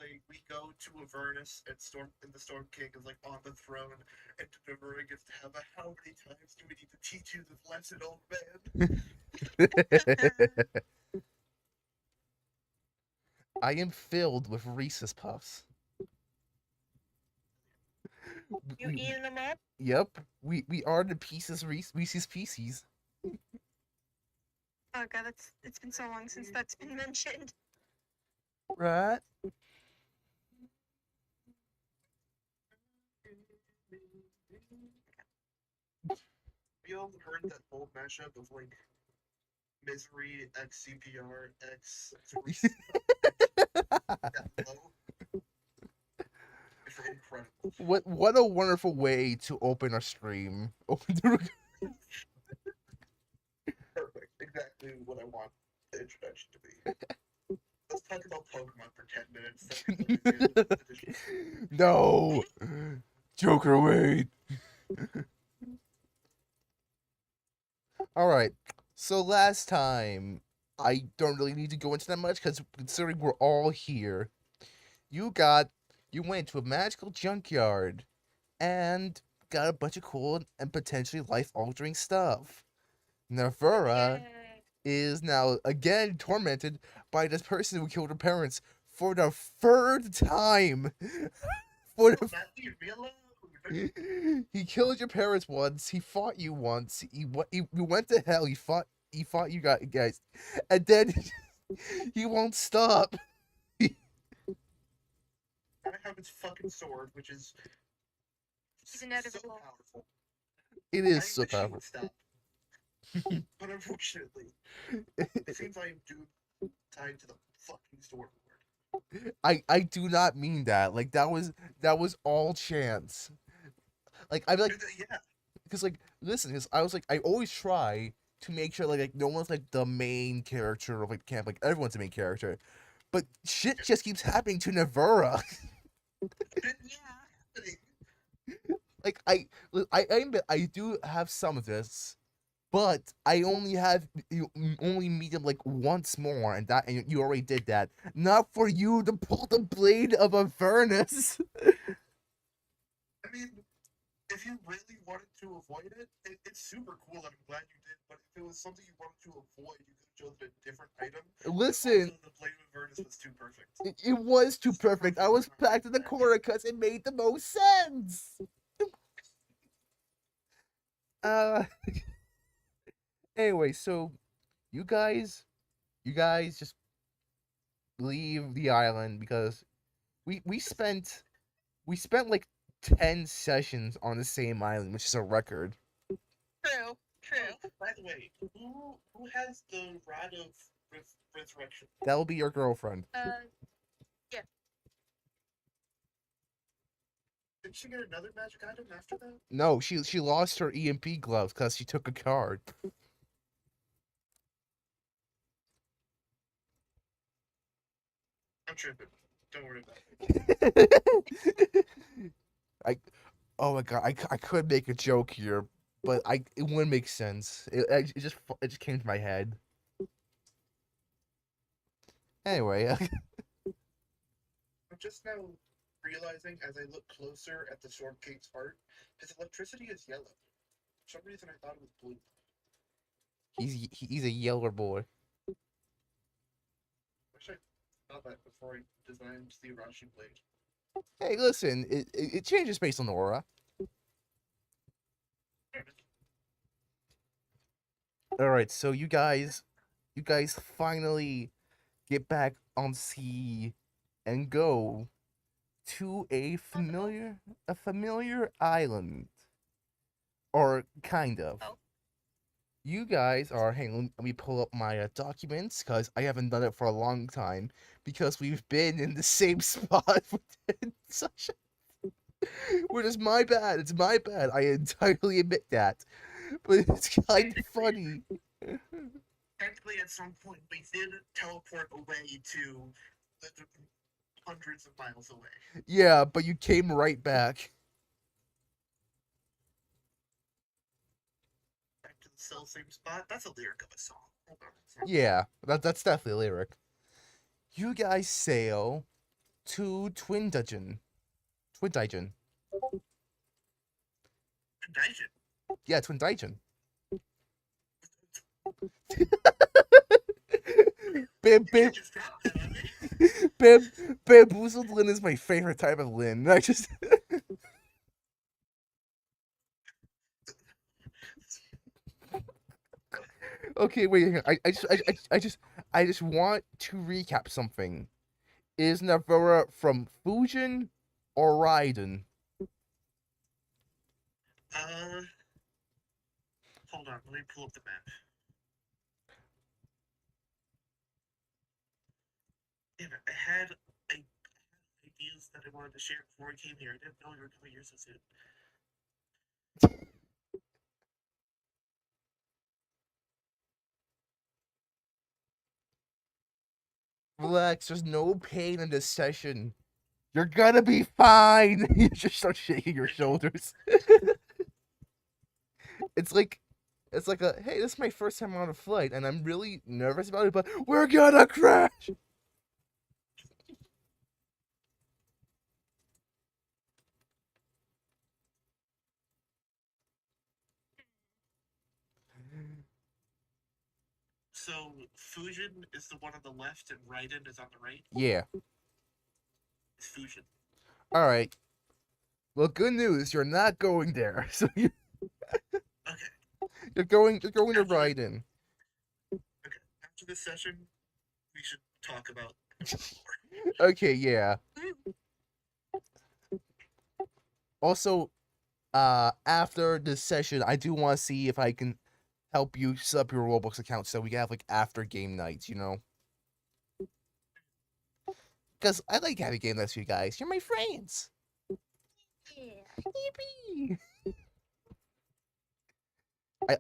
like we go to Avernus and the Storm King is like on the throne, and Avernus gets to have a how many times do we need to teach you this lesson, old man? I am filled with Reese's Puffs. You eating them up? Yep, we are the pieces Reese's Pieces. Oh god, it's been so long since that's been mentioned. Right? We all heard that whole mashup of like Misery X CPR X low. It's incredible. What a wonderful way to open a stream. Open the Perfect. Exactly what I want the introduction to be. Let's talk about Pokemon for 10 minutes. No, Joker, wait. All right. So last time, I don't really need to go into that much because considering we're all here, you got you went to a magical junkyard and got a bunch of cool and potentially life-altering stuff. Navura Yay. is now again tormented by this person who killed her parents for the third time. For the Not leave me alone. he killed your parents once. He fought you once. He went to hell. He fought you guys, and then he won't stop. I have its fucking sword, which is It's so inevitable. powerful. It I is so wish he powerful. would stop. But unfortunately, it seems I am doomed tied to the fucking sword lord. I do not mean that. Like that was all chance. Like I like Yeah. because like listen, because I was like I always try to make sure like no one's like the main character of like the camp. Like everyone's the main character, but shit just keeps happening to Navura. Yeah. Like I admit I do have some of this, but I only have you only meet him like once more, and you already did that. Not for you to pull the blade of Avernus. I mean, if you really wanted to avoid it's super cool. I'm glad you did. But if it was something you wanted to avoid, you could have chosen a different item. Listen, Also, the Blade of Avernus was too perfect. it was too perfect. I was back to the corner because it made the most sense. Uh, anyway, so you guys, you guys just leave the island because we spent like 10 sessions on the same island, which is a record. True. True. Oh, by the way, who has the Rod of Resurrection? That will be your girlfriend. Yeah. Did she get another magic item after that? No, she lost her EMP gloves because she took a card. I'm tripping. Don't worry about it. I oh my god, I could make a joke here, but it wouldn't make sense. It just came to my head. Anyway, I'm just now realizing as I look closer at the Storm King's heart, his electricity is yellow. For some reason, I thought it was blue. he's a yeller boy. Wish I thought that before I designed the Arashi blade. Hey, listen, it changes based on aura. All right, so you guys finally get back on sea and go to a familiar island, or kind of. Oh. You guys are hang on, let me pull up my documents because I haven't done it for a long time because we've been in the same spot for such which is my bad. It's my bad. I entirely admit that. But it's kind of funny. Technically, at some point, we did teleport away to the hundreds of miles away. Yeah, but you came right back. Back to the same spot. That's a lyric of a song. Hold on. Yeah, that's definitely a lyric. You guys sail to Twin Dungeon. Twin Dungeon. Dungeon. Yeah, Twin Dungeon. Bam, You bam, just dropped that on me. bamboozled Lin is my favorite type of Lin. I just. Okay, wait. Hang on. I just want to recap something. Is Navura from Fujin or Raiden? Hold on. Let me pull up the map. Damn it, I had ideas that I wanted to share before I came here. I didn't know you were coming here so soon. Relax. There's no pain in this session. You're gonna be fine. You just start shaking your shoulders. It's like. It's like a hey, this is my first time on a flight, and I'm really nervous about it, but we're gonna crash. So Fujin is the one on the left and Raiden is on the right. Yeah. It's Fujin. All right. Well, good news. You're not going there. So Okay. you're going to After- Raiden. Okay. After this session, we should talk about Okay, yeah. Also, after this session, I do want to see if I can help you set up your Roblox account so we can have like after game nights, you know? Because I like having game nights with you guys. You're my friends. Yeah. Yippee!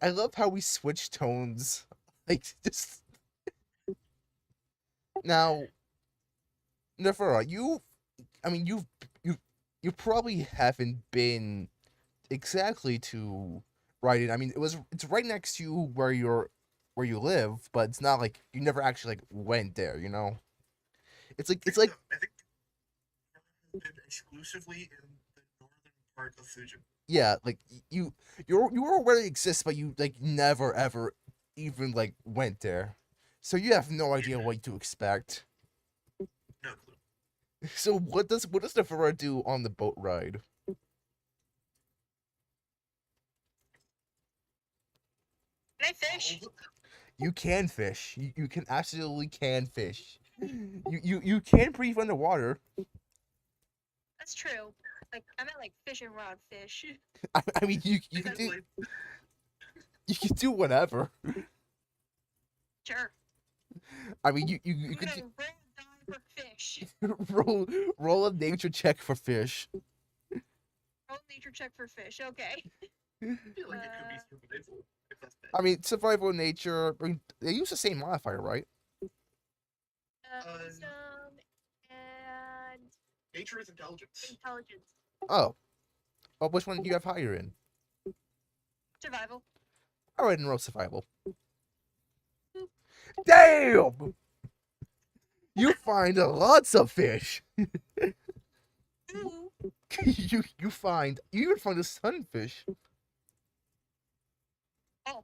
I love how we switch tones. Like just now, Nefera, I mean you probably haven't been exactly to Raiden. I mean it's right next to where you live, but it's not like you never actually like went there, you know? It's like I think it's been exclusively in the northern part of Fujin. yeah, like you were aware it exists, but you like never ever even like went there. So you have no idea what to expect. No clue. So what does Nefera do on the boat ride? Can I fish? All You can fish. You can absolutely can fish. You can breathe underwater. That's true. Like I meant like fishing rod fish. I mean the- like, you can do whatever. Sure. I mean you I'm could gonna roll die for fish. roll a nature check for fish. Roll nature check for fish. Okay. I feel like it could be survival if that's bad. I mean survival nature. I mean, they use the same modifier, right? Wisdom and Nature is intelligence. intelligence. Oh, which one do you have higher in? Survival. All right, in roll survival. Damn! You find lots of fish. Ooh. you even find a sunfish. Oh.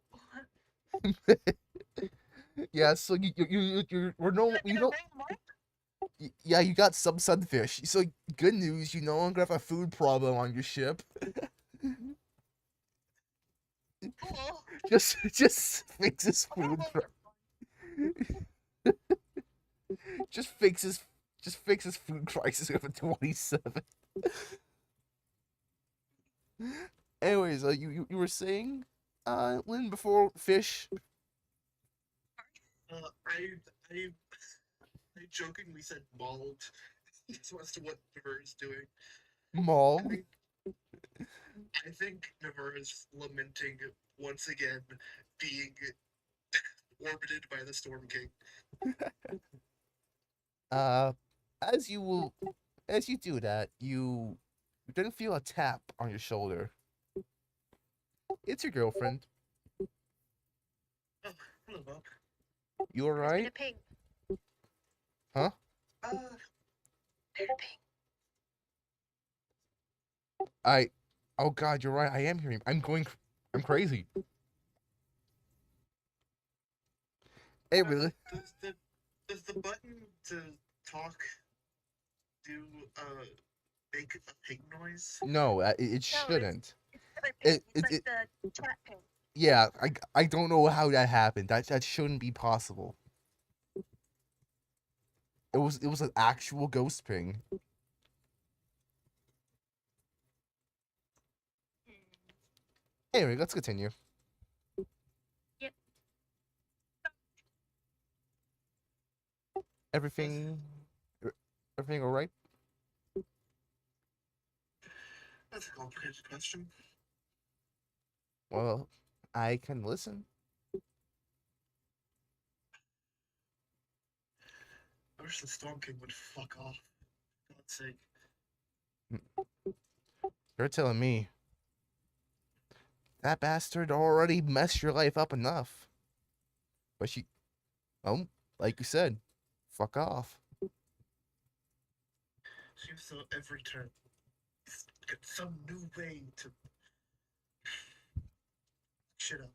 Yeah, so we're no Did I you roll don't them all? yeah, you got some sunfish. So good news, you no longer have a food problem on your ship. Cool. Just fixes food. Just fixes food crisis with a 27. Anyways, you were saying, Lynn, before fish. I jokingly said mauled. As to what Navarre is doing. Maul. I think Navarre is lamenting once again being orbited by the Storm King. Uh, as you will, as you do that, you then feel a tap on your shoulder. It's your girlfriend. Oh, hello, Bob. You It's been alright? a ping. Huh? Uh, I. Oh God, you're right. I am hearing. I'm crazy. Hey, really? Does the button to talk do make a ping noise? No, it No, shouldn't. it's other ping. It, It's it, like it, the chat ping. yeah, I don't know how that happened. That shouldn't be possible. It was an actual ghost ping. Anyway, let's continue. Yep. Everything, everything all right? That's a complicated question. Well, I can listen. I wish the Storm King would fuck off. For God's sake. You're telling me that bastard already messed your life up enough. But oh, like you said, fuck off. Seems though every turn he's got some new way to shit up.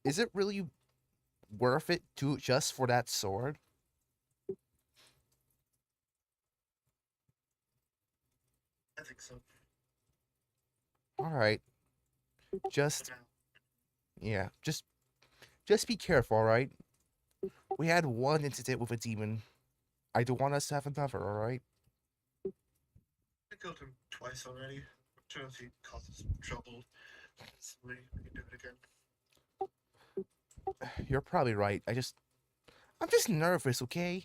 Is it really worth it to just for that sword? I think so. All right, For just now. yeah, just be careful, all right? We had one incident with a demon. I don't want us to have another, all right? I killed him twice already. I'm sure if he causes trouble, we can do it again. You're probably right. I'm just nervous, okay?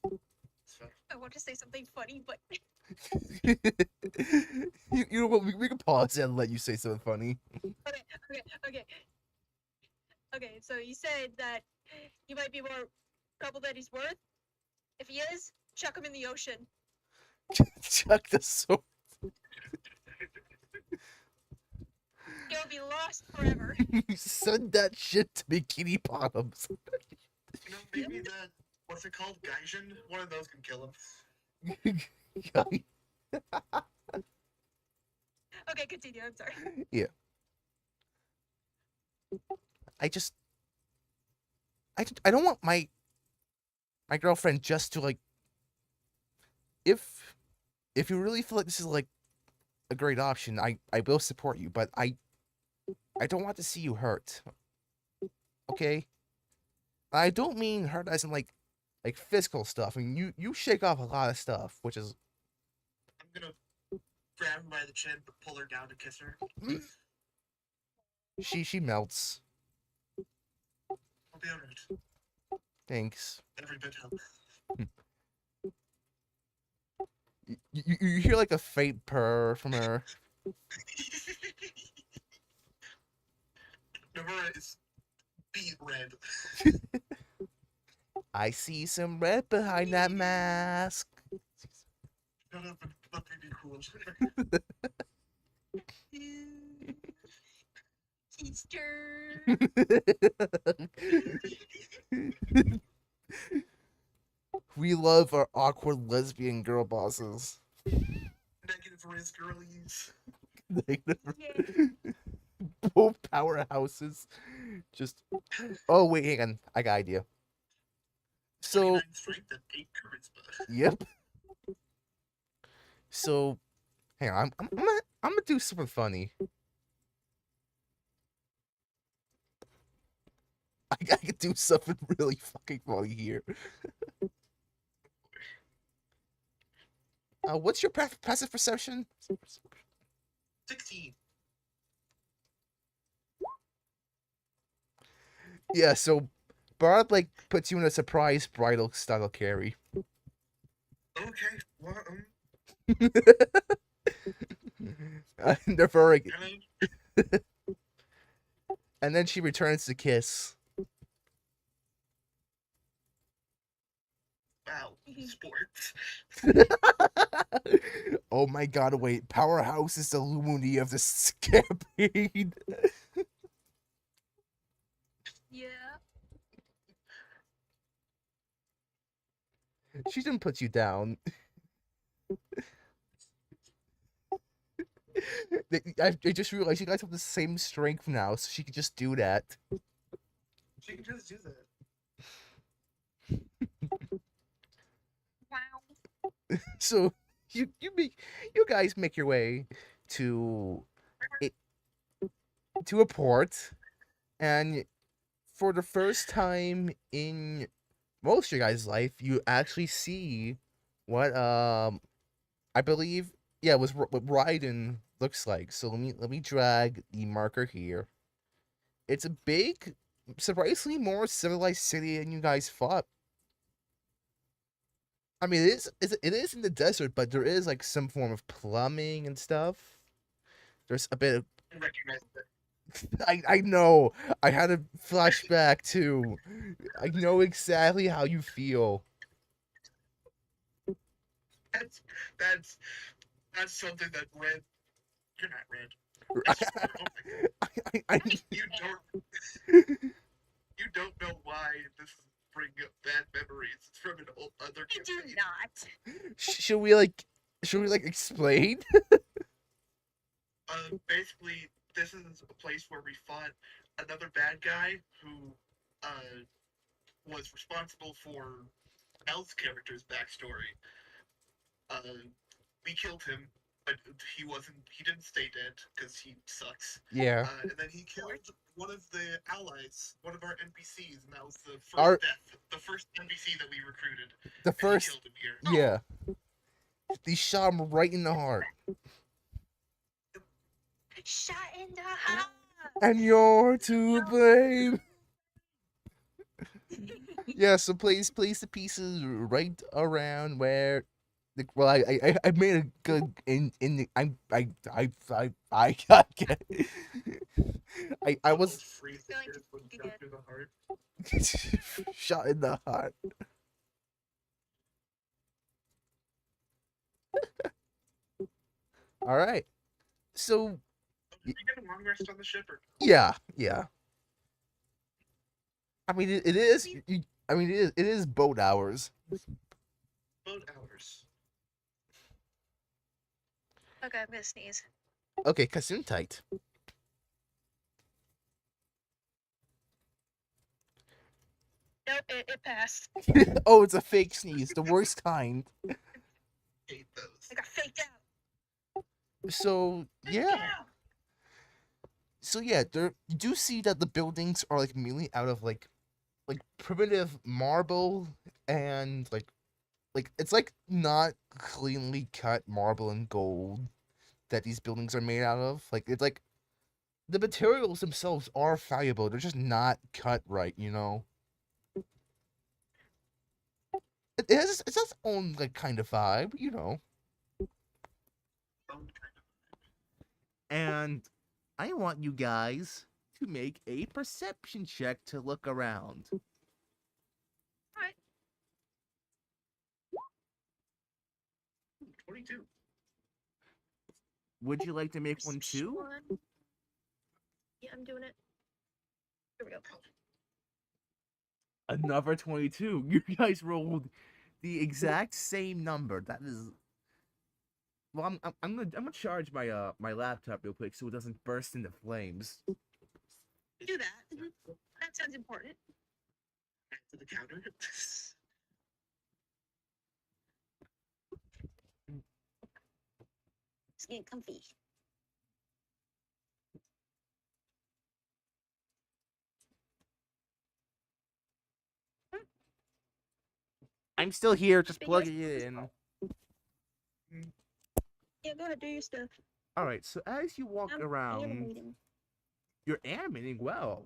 It's fine. I want to say something funny, but You know what? We can pause and let you say something funny. okay. Okay, so you said that he might be more trouble than he's worth. If he is, chuck him in the ocean. Chuck the sword. He'll be lost forever. Send that shit to Bikini Bottoms. You know, maybe that, what's it called? Gaijin? One of those can kill him. Okay, continue. I'm sorry. I just I don't want my girlfriend just to like if you really feel like this is like a great option, I will support you, but I don't want to see you hurt. Okay? I don't mean hurt as in like physical stuff. I mean you shake off a lot of stuff, which is I'm gonna grab her by the chin, but pull her down to kiss her. she melts. I'll be alright. Thanks. Every bit helps. You hear like a faint purr from her. Nomura is beet red. I see some red behind that mask. Shut up and let me be cool. Easter. We love our awkward lesbian girl bosses. Negative risk girlies. Yeah. Both powerhouses. Just oh wait, hang on. I got an idea. So 29 strength and 8 charisma. yep. So hang on, I'm gonna do something funny. I could do something really fucking funny here. What's your passive perception? 16. Yeah, so Barb like puts you in a surprise bridal style carry. Okay, well, And they're very, hello. and then she returns to kiss. Wow, sports. Oh my god, wait. Powerhouse is the Lumuni of the Scampede. Yeah. She didn't put you down. I just realized you guys have the same strength now, so she could just do that. She can just do that. Wow. So you guys make your way to a, to a port, and for the first time in most of your guys' life, you actually see what I believe, yeah, was what Raiden looks like. So let me drag the marker here. It's a big, surprisingly more civilized city than you guys thought. I mean, it is in the desert, but there is like some form of plumbing and stuff. There's a bit of I recognize that. I know. I had a flashback too. I know exactly how you feel. That's that's that's something that Red. You're not Red. That's just, oh my God. I You don't you don't know why this is bringing up bad memories. It's from an old other I do campaign. not. should we explain? Basically, this is a place where we fought another bad guy who was responsible for El's character's backstory. Uh, we killed him, but he wasn't. He didn't stay dead because he sucks. Yeah. And then he killed one of the allies, one of our NPCs, and that was the first Our death, the first NPC that we recruited. the And he first killed him here. yeah. They shot him right in the heart. Shot in the heart. And you're to blame. Yeah, so place the pieces right around where well, I made a good in the I got get I was Almost freeze the Going ears when to shot get- through the heart. shot in the heart. All right. So Did you get a long rest on the ship or yeah. I mean it is I mean it is boat hours. boat hours? Okay, I'm gonna sneeze. Okay, tight. Nope, it passed. Oh, it's a fake sneeze, the worst kind. Hate those. I got faked out. So Faked yeah. out. So yeah, there you do see that the buildings are like mainly out of like primitive marble and like it's like not cleanly cut marble and gold that these buildings are made out of. Like it's like the materials themselves are valuable. They're just not cut right, you know. It's its own like kind of vibe, you know. Own kind And I want you guys to make a perception check to look around. Alright. of 22. Would you like to make one Perception too? one. Yeah, I'm doing it. Here we go. Another 22. You guys rolled the exact same number. That is well, I'm gonna charge my laptop real quick so it doesn't burst into flames. Do that. That sounds important. Back to the counter. It's getting comfy. I'm still here, just Speaking plugging it in. Yeah, go ahead, do your stuff. All right, so as you walk I'm around, animating. you're animating well.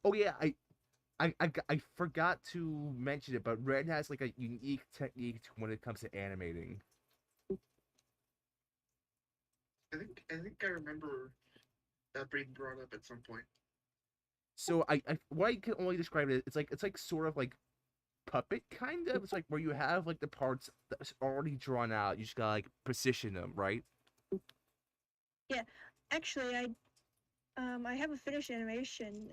Oh yeah, I forgot to mention it, but Red has like a unique technique when it comes to animating. I think I remember that being brought up at some point. So I what I can only describe it, it's like sort of like puppet kind of. It's like where you have like the parts that's already drawn out. You just gotta like position them, right? Actually, I have a finished animation.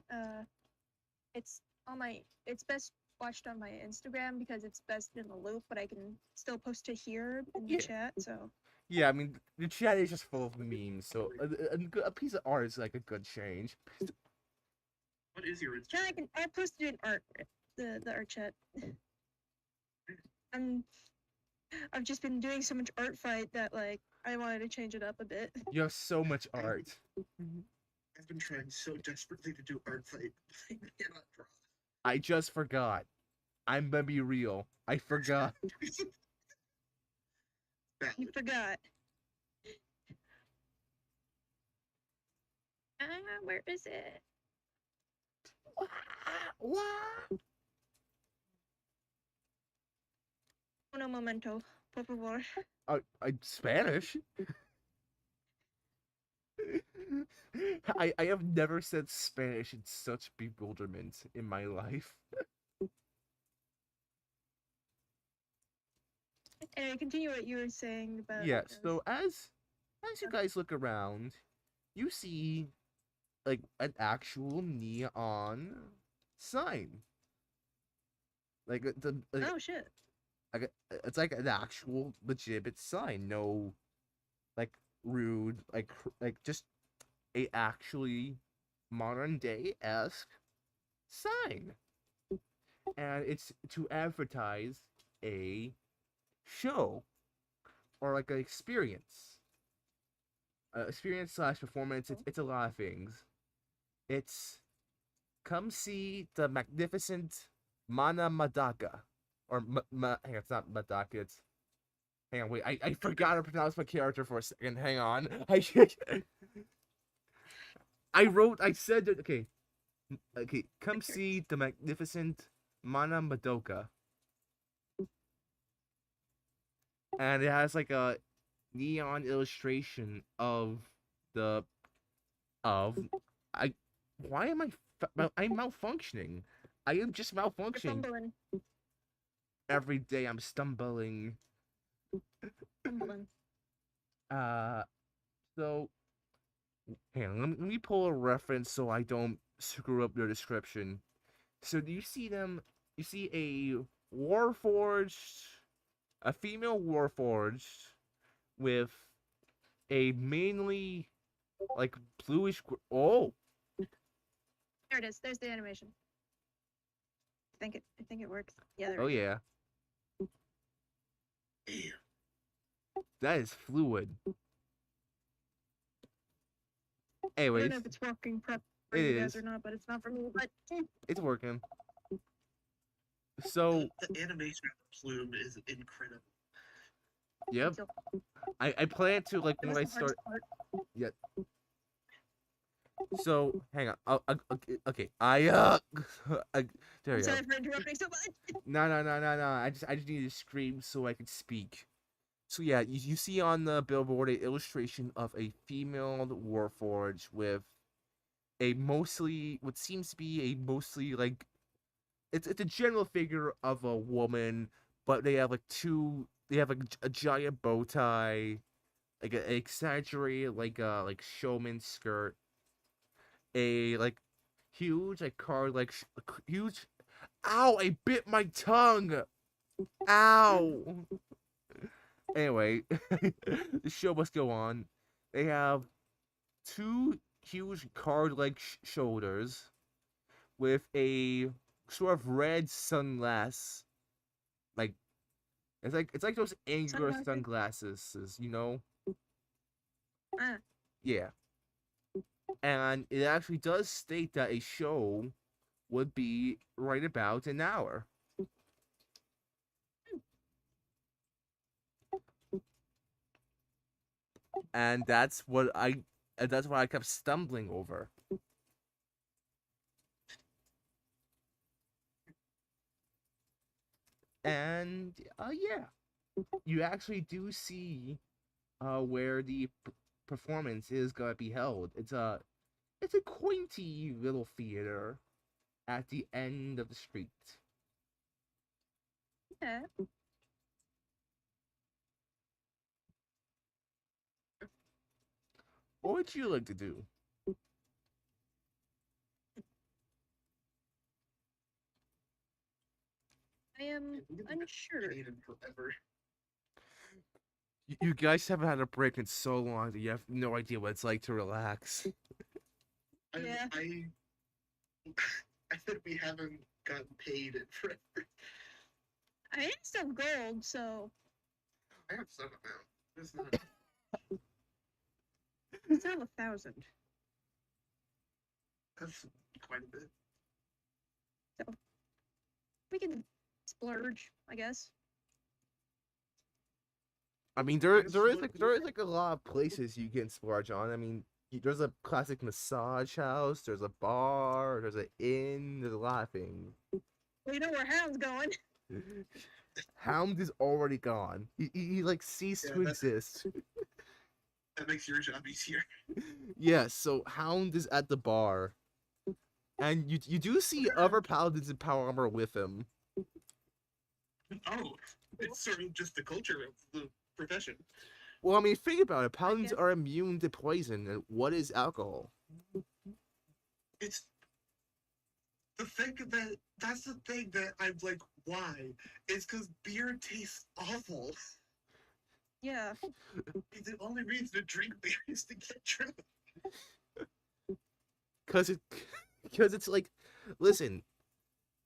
It's on my. It's best watched on my Instagram because it's best in the loop, but I can still post it here in the Yeah. chat. So Yeah, I mean, the chat is just full of memes, so a piece of art is like a good change. What is your chat, Instagram? I posted in art the art chat. I've just been doing so much art fight that like I wanted to change it up a bit. You have so much art. I've been trying so desperately to do art fight. I cannot draw. I just forgot. I'm gonna be real. I forgot. Valid. You forgot. Where is it? What? Uno momento, por favor. Spanish? I have never said Spanish in such bewilderment in my life. And continue what you were saying about. Yeah, so as you guys look around, you see like an actual neon sign. Like Oh shit. it's like an actual legitimate sign. No like rude like just a actually modern day esque sign. And it's to advertise a show or like an experience slash performance. It's a lot of things. It's come see the magnificent Mana Madaka, or hang on, it's not Madaka. It's hang on, wait. I forgot to pronounce my character for a second. Hang on. I said that. Okay, okay. Come see the magnificent Mana Madoka, and it has like a neon illustration of the of I. Why am I'm malfunctioning? I am just You're malfunctioning. fumbling. Every day I'm stumbling. Fumbling. So hang on, let me pull a reference so I don't screw up your description. So do you see them? You see a warforged, a female warforged with a mainly like bluish. Oh, There it is. There's the animation. I think it works. Yeah, there oh we go. yeah, Damn. that is fluid. I don't Anyways, know if it's working properly for it you guys is. or not, but it's not for me. But It's working. So The animation of the plume is incredible. yep, so, I plan to like that when was I the hardest start. part. Yeah. So hang on. Okay. There I'm we go. sorry for interrupting so much. No. I just need to scream so I can speak. So yeah, you see on the billboard a illustration of a female warforged with a mostly what seems to be a mostly like it's a general figure of a woman, but they have a giant bow tie, like an exaggerated like showman skirt, a like huge like car like huge. Ow! I bit my tongue. Ow. Anyway, the show must go on. They have two huge card-like shoulders with a sort of red sunglass. Like it's like those anger sunglasses, you know? Ah, Yeah. And it actually does state that a show would be right about an hour. And that's what I kept stumbling over. And yeah, you actually do see where the performance is gonna be held. It's a quainty little theater at the end of the street. yeah. What would you like to do? I am We haven't unsure. played in forever. You guys haven't had a break in so long that you have no idea what it's like to relax. Yeah. I said we haven't gotten paid in forever. I mean, it's still gold, so I have some amount. It's not. it's not 1,000. That's quite a bit. We can splurge, I guess. I mean, there is like a lot of places you can splurge on. I mean, there's a classic massage house, there's a bar, there's an inn, there's a lot of things. Well, you know where Hound's going. Hound is already gone. He like ceased Yeah, to exist. That makes your job easier. Yeah, so Hound is at the bar, and you do see other paladins in power armor with him. Oh, it's sort of just the culture of the profession. Well, I mean, think about it. Paladins guess. are immune to poison, and what is alcohol? It's the thing that's the thing that I'm like, why? It's because beer tastes awful. Yeah. The only reason to drink beer is to get drunk. Because it's like, listen,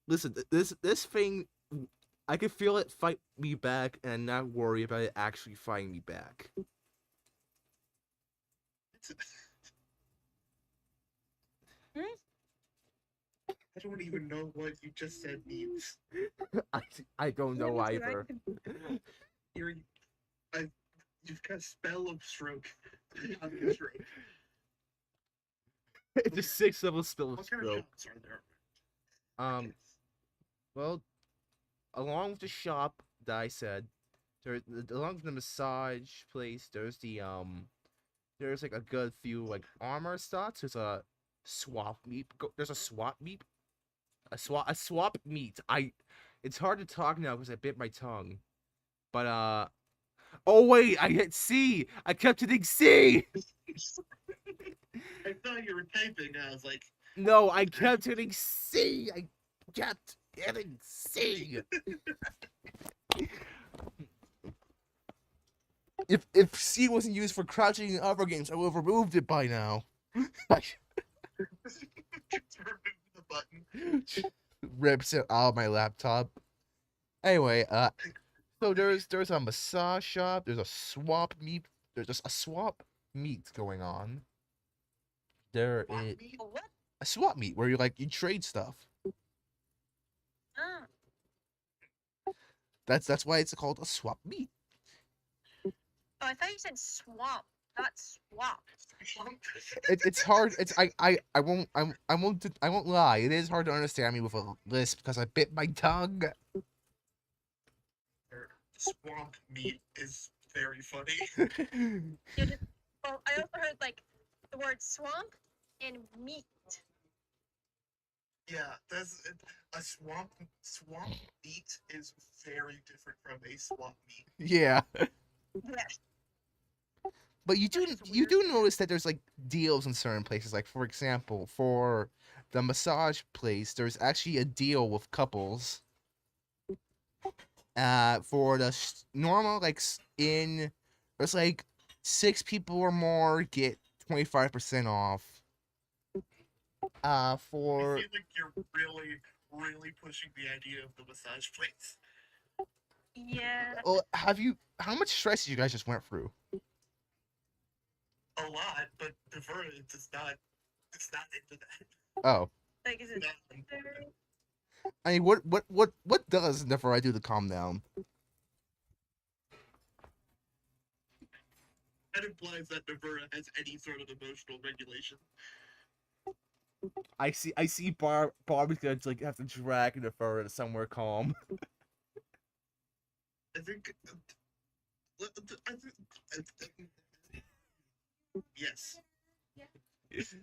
this thing, I can feel it fight me back, and not worry about it actually fighting me back. I don't even know what you just said means. I don't know Yeah, me too. either. You're, you've got spell of stroke on your stroke. It's a 6th level spell of What kind of stroke. shops are there? Well, along with the shop that I said, along with the massage place, there's like a good few like armor spots. There's a swap meet. There's a swap meet. A swap meet. It's hard to talk now because I bit my tongue. But oh wait, I hit C. I kept hitting C. I thought you were typing. I was like, No, I kept hitting C. I kept hitting C. If C wasn't used for crouching in other games, I would have removed it by now. the button. Rips it out of my laptop. Anyway, so there's a massage shop. There's a swap meet. There's just a swap meet going on. There is Oh, what? a swap meet where you trade stuff. Ah. That's why it's called a swap meet. Oh, I thought you said swamp, not swap. It's hard. I won't lie. It is hard to understand me with a lisp because I bit my tongue. Swamp meat is very funny. You just, well, I also heard like the word swamp and meat. Yeah, that's a swamp meat is very different from a swamp meat. Yeah, Yes. but you That is do weird. notice that there's like deals in certain places. Like for example, for the massage place, there's actually a deal with couples. For the normal there's like 6 people or more get 25% off. I For feel like you're really, really pushing the idea of the massage place. Yeah. well, how much stress did you guys just went through? A lot, but the verdict is not. It's not into that. Oh, Like, is it? Not- I mean, what does Never I do to calm down? That implies that Navura has any sort of emotional regulation. I see Barbie's gonna like have to drag Never to somewhere calm. I think. Yes. Yes.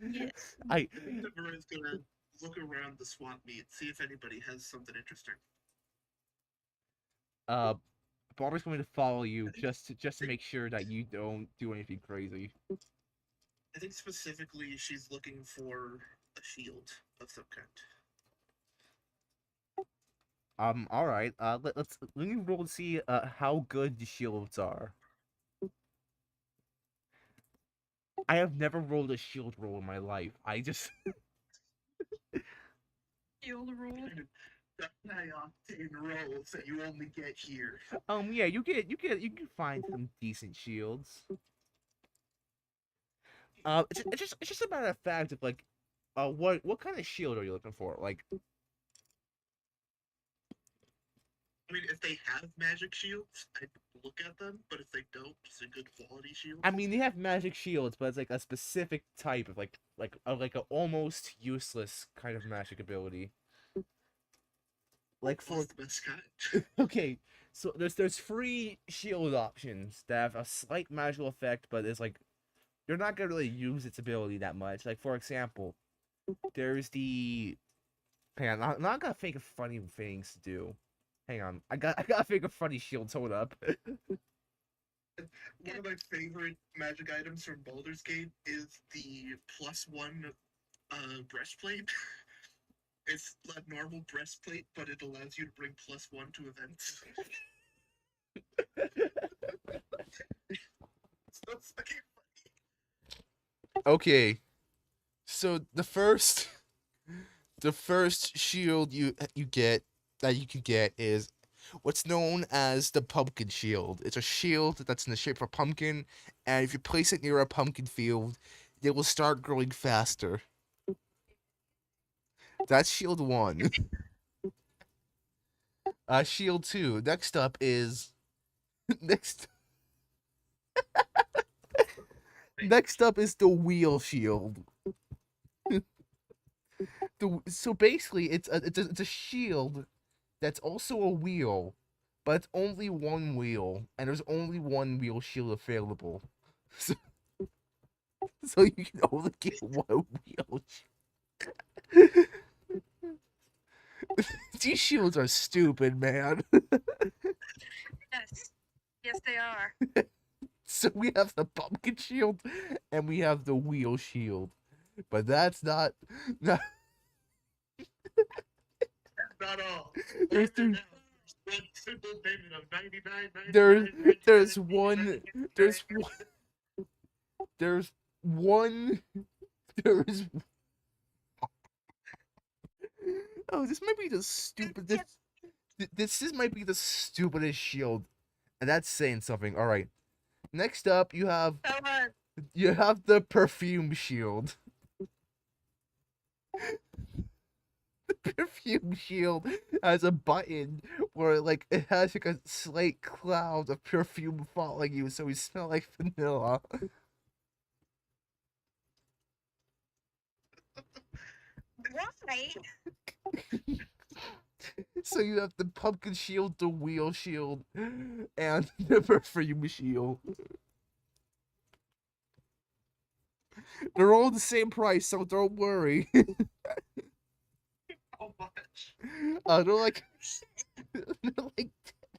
I I think Navura is gonna look around the swamp meet, see if anybody has something interesting. Barbie's going to follow you just to make sure that you don't do anything crazy. I think specifically she's looking for a shield of some kind. All right. Let me roll and see how good the shields are. I have never rolled a shield roll in my life. I just Shield roll. The high octane rolls that you only get here. yeah, you can find some decent shields. It's just a matter of fact of like, what kind of shield are you looking for? Like, I mean, if they have magic shields, I'd look at them, but if they don't, just a good quality shield. I mean, they have magic shields, but it's like a specific type of like a almost useless kind of magic ability. Like for What's the best kind? okay, so there's free shield options that have a slight magical effect, but it's like you're not gonna really use its ability that much. Like for example, there's the hang on, I'm not gonna think of funny things to do. Hang on, I gotta think of funny shields. Hold up. One of my favorite magic items from Baldur's Gate is the +1 breastplate. It's a normal breastplate, but it allows you to bring +1 to events. So it's fucking Okay, so the first shield you get that you can get is what's known as the pumpkin shield. It's a shield that's in the shape of a pumpkin, and if you place it near a pumpkin field, it will start growing faster. That's shield 1. Shield 2. Next up is next next up is the wheel shield. So basically, it's a shield that's also a wheel, but it's only one wheel, and there's only one wheel shield available. So, so you can only get one wheel. These shields are stupid, man. Yes. Yes, they are. So we have the pumpkin shield, and we have the wheel shield, but that's not. not all. There's Right two- now, one simple payment of 99.99. There's one. There's one. There's. Oh, this might be the stupidest. This might be the stupidest shield, and that's saying something. All right. Next up, you have the perfume shield. The perfume shield has a button where like it has like a slight cloud of perfume following you, so you smell like vanilla. Why? So you have the pumpkin shield, the wheel shield, and the perfume shield. They're all the same price, so don't worry. How much? They're like they're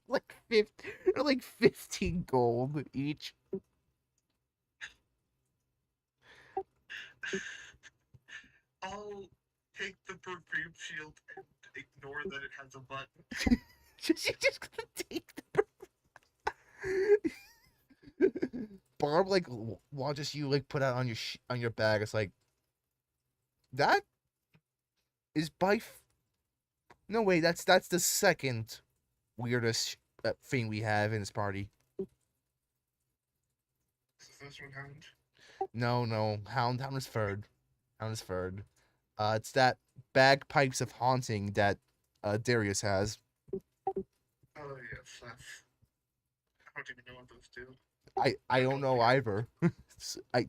like 50, they're like 15 gold each. I'll take the perfume shield and ignore that it has a button. She's just gonna take the Barb like watches you like put out on on your bag. It's like that is no wait, that's the second weirdest thing we have in this party. Is this one Hound? No, Hound is third. Hound is third. It's that bagpipes of haunting that Darius has. Oh yes, that's. I don't even know what those do. I don't know either. I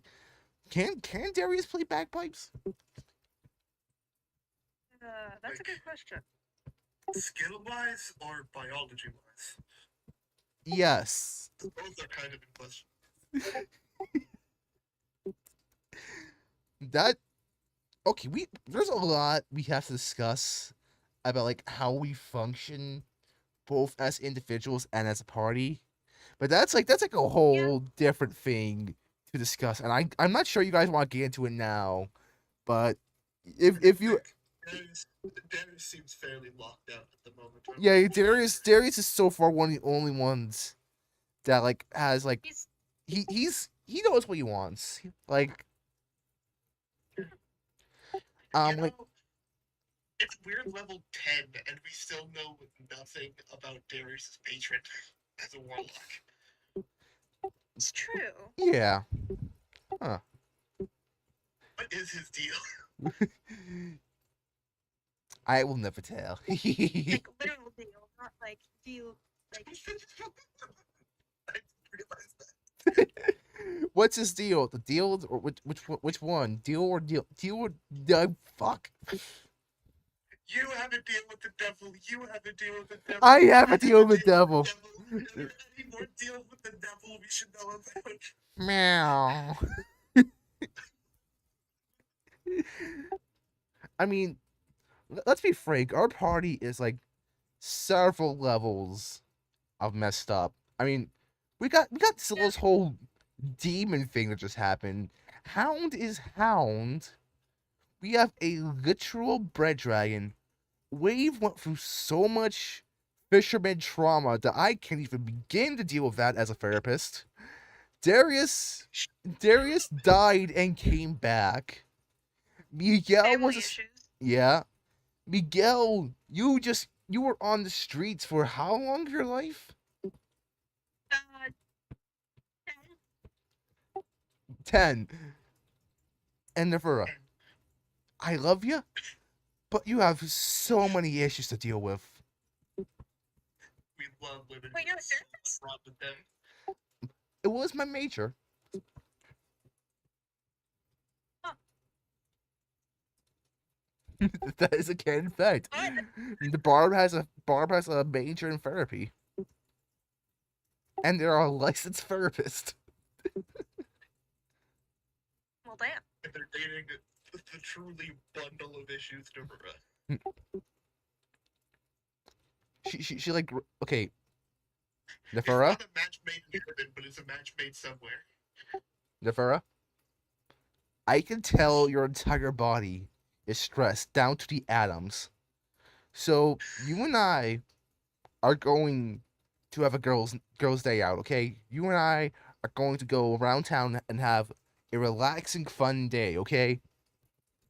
can Darius play bagpipes? That's a good question. Skill wise or biology wise? Yes. Both are kind of in question. That okay, there's a lot we have to discuss about like how we function both as individuals and as a party. But that's like a whole different thing to discuss. And I'm not sure you guys want to get into it now, but if you Darius seems fairly locked out at the moment. Yeah, Darius is so far one of the only ones that like has like He's he knows what he wants. Like You like know, it's weird level 10, and we still know nothing about Darius's patron as a warlock. it's true. yeah. What is his deal? I will never tell. Like literal deal, not like deal. Like I didn't realize that. What's his deal? The deal or which one? Deal or deal? Deal or fuck. You have a deal with the devil. You have a deal with the devil. I have a deal with the devil. Are there any more deals with the devil we should know about? Meow. I mean, let's be frank. Our party is like several levels of messed up. I mean, we got this whole demon thing that just happened. Hound is Hound. We have a literal bread dragon. Wave went through so much fisherman trauma that I can't even begin to deal with that as a therapist. Darius died and came back. Miguel family was issues. yeah. Miguel, you were on the streets for how long of your life? 10. 10. And Navura, I love you, but you have so many issues to deal with. We love women. Wait, you're a therapist? Wrong with them. It was my major. Huh. That is a canon fact. What? The Barb has a major in therapy. And they're a licensed therapist. Well, damn. And they're dating the truly bundle of issues Navura. She like okay. It's Nefera? not a match made in heaven, but it's a match made somewhere. Nefera? I can tell your entire body is stressed down to the atoms. So you and I are going to have a girls' day out, okay? You and I are going to go around town and have a relaxing, fun day, okay?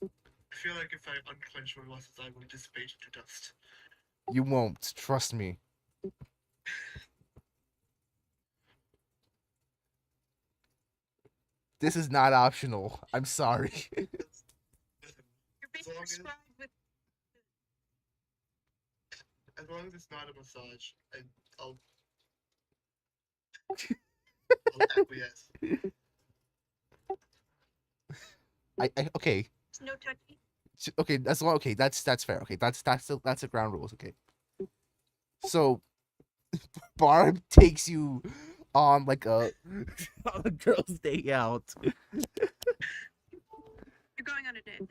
I feel like if I unclench my muscles, I will dissipate into dust. You won't, trust me. This is not optional. I'm sorry. You're As being long as, prescribed with. as long as it's not a massage, I'll acquiesce. I okay. No touchy. Okay, okay, that's fair. Okay, that's the ground rules, okay. So Barb takes you on like a on a girl's day out. You're going on a date.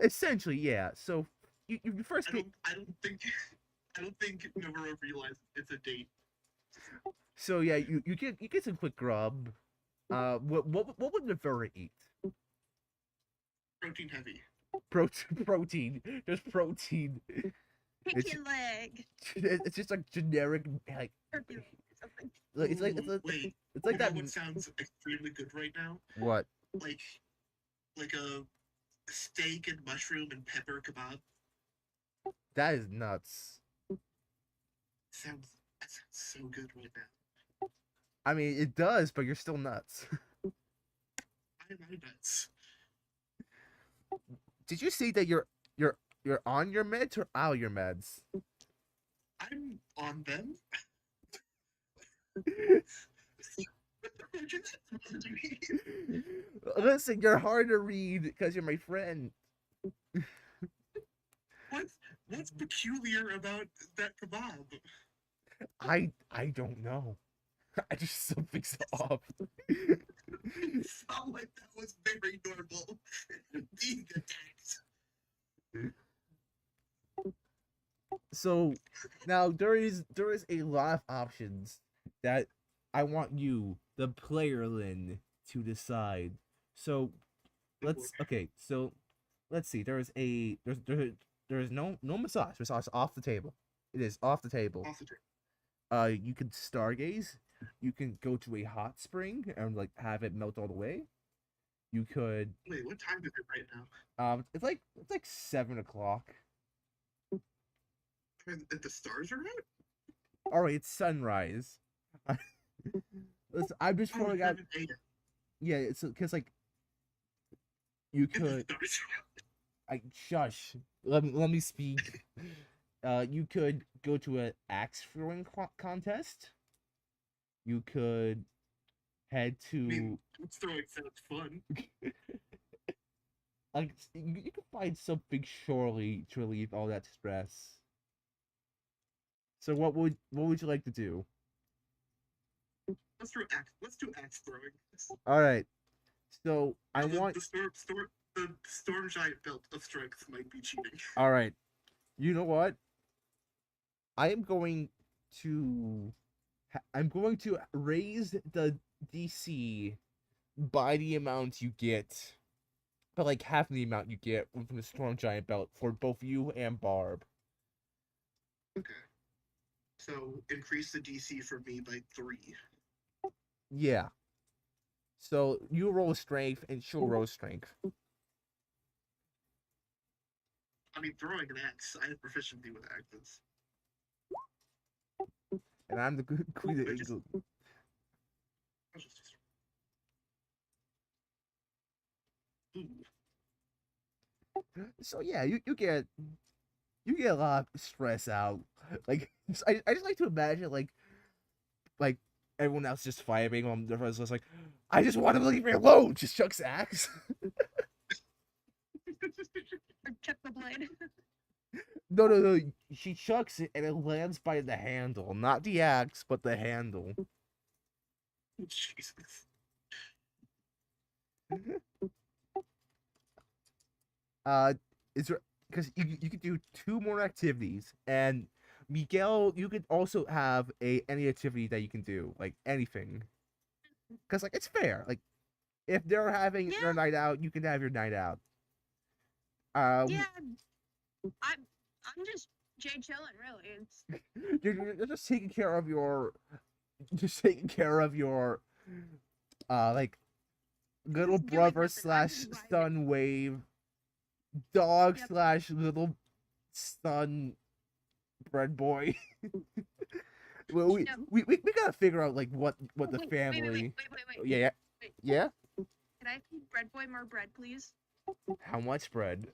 Essentially, yeah. So you first get I don't think Navura realized it's a date. so yeah, you get some quick grub. What would Navura eat? Protein heavy. Protein. There's protein. Pinky leg. It's just like generic like Or do something. Wait, it's like you know that. what sounds extremely good right now? What? Like a steak and mushroom and pepper kebab. That is nuts. That sounds so good right now. I mean, it does, but you're still nuts. I am nuts. Did you see that you're on your meds or out your meds? I'm on them. Listen, you're hard to read because you're my friend. What's peculiar about that kebab? I don't know. I just something's off. It felt like that was very normal. Being attacked. So now there is a lot of options that I want you, the player Lin, to decide. So let's see. There's There is no massage. Massage off the table. It is off the table. Off the trip. You can stargaze. You can go to a hot spring and like have it melt all the way. You could. Wait, what time is it right now? It's like 7 o'clock. And the stars are out? All right, it's sunrise. Listen, I'm just Oh, throwing out. 7 a.m. Yeah, it's because like you And the could. stars are out. I shush. Let me speak. You could go to an axe throwing contest. You could head I mean, to axe throwing sounds fun. like you can find something surely to relieve all that stress. So what would you like to do? Let's do axe throwing. All right. So I the, want. the storm giant belt of strength might be cheating. All right. You know what? I am going to. I'm going to raise the DC by the amount you get, but like half the amount you get from the Storm Giant belt for both you and Barb. Okay. So increase the DC for me by 3. Yeah. So you roll strength and she'll roll strength. I mean, throwing an axe. I have proficiency with axes. And I'm the queen of I just- England. I'll just Ooh. So yeah, you get a lot of stress out. Like I just like to imagine like everyone else just firing on the first just like I just want to leave me alone. Just chucks axe. Or check the blade. No. She chucks it and it lands by the handle, not the axe, but the handle. Jesus. Is there because you could do 2 more activities and Miguel, you could also have any activity that you can do, like anything. Cause like it's fair. Like if they're having Yeah. their night out, you can have your night out. Yeah, I'm just Jay chilling, really. It's You're just taking care of your, like little Just doing brother nothing. I'm just / son wave, dog Yep. / little son bread boy. Well, Yep. we gotta figure out like what the Wait, family. wait. Yeah, Wait. yeah. Can I feed Bread Boy more bread, please? How much bread?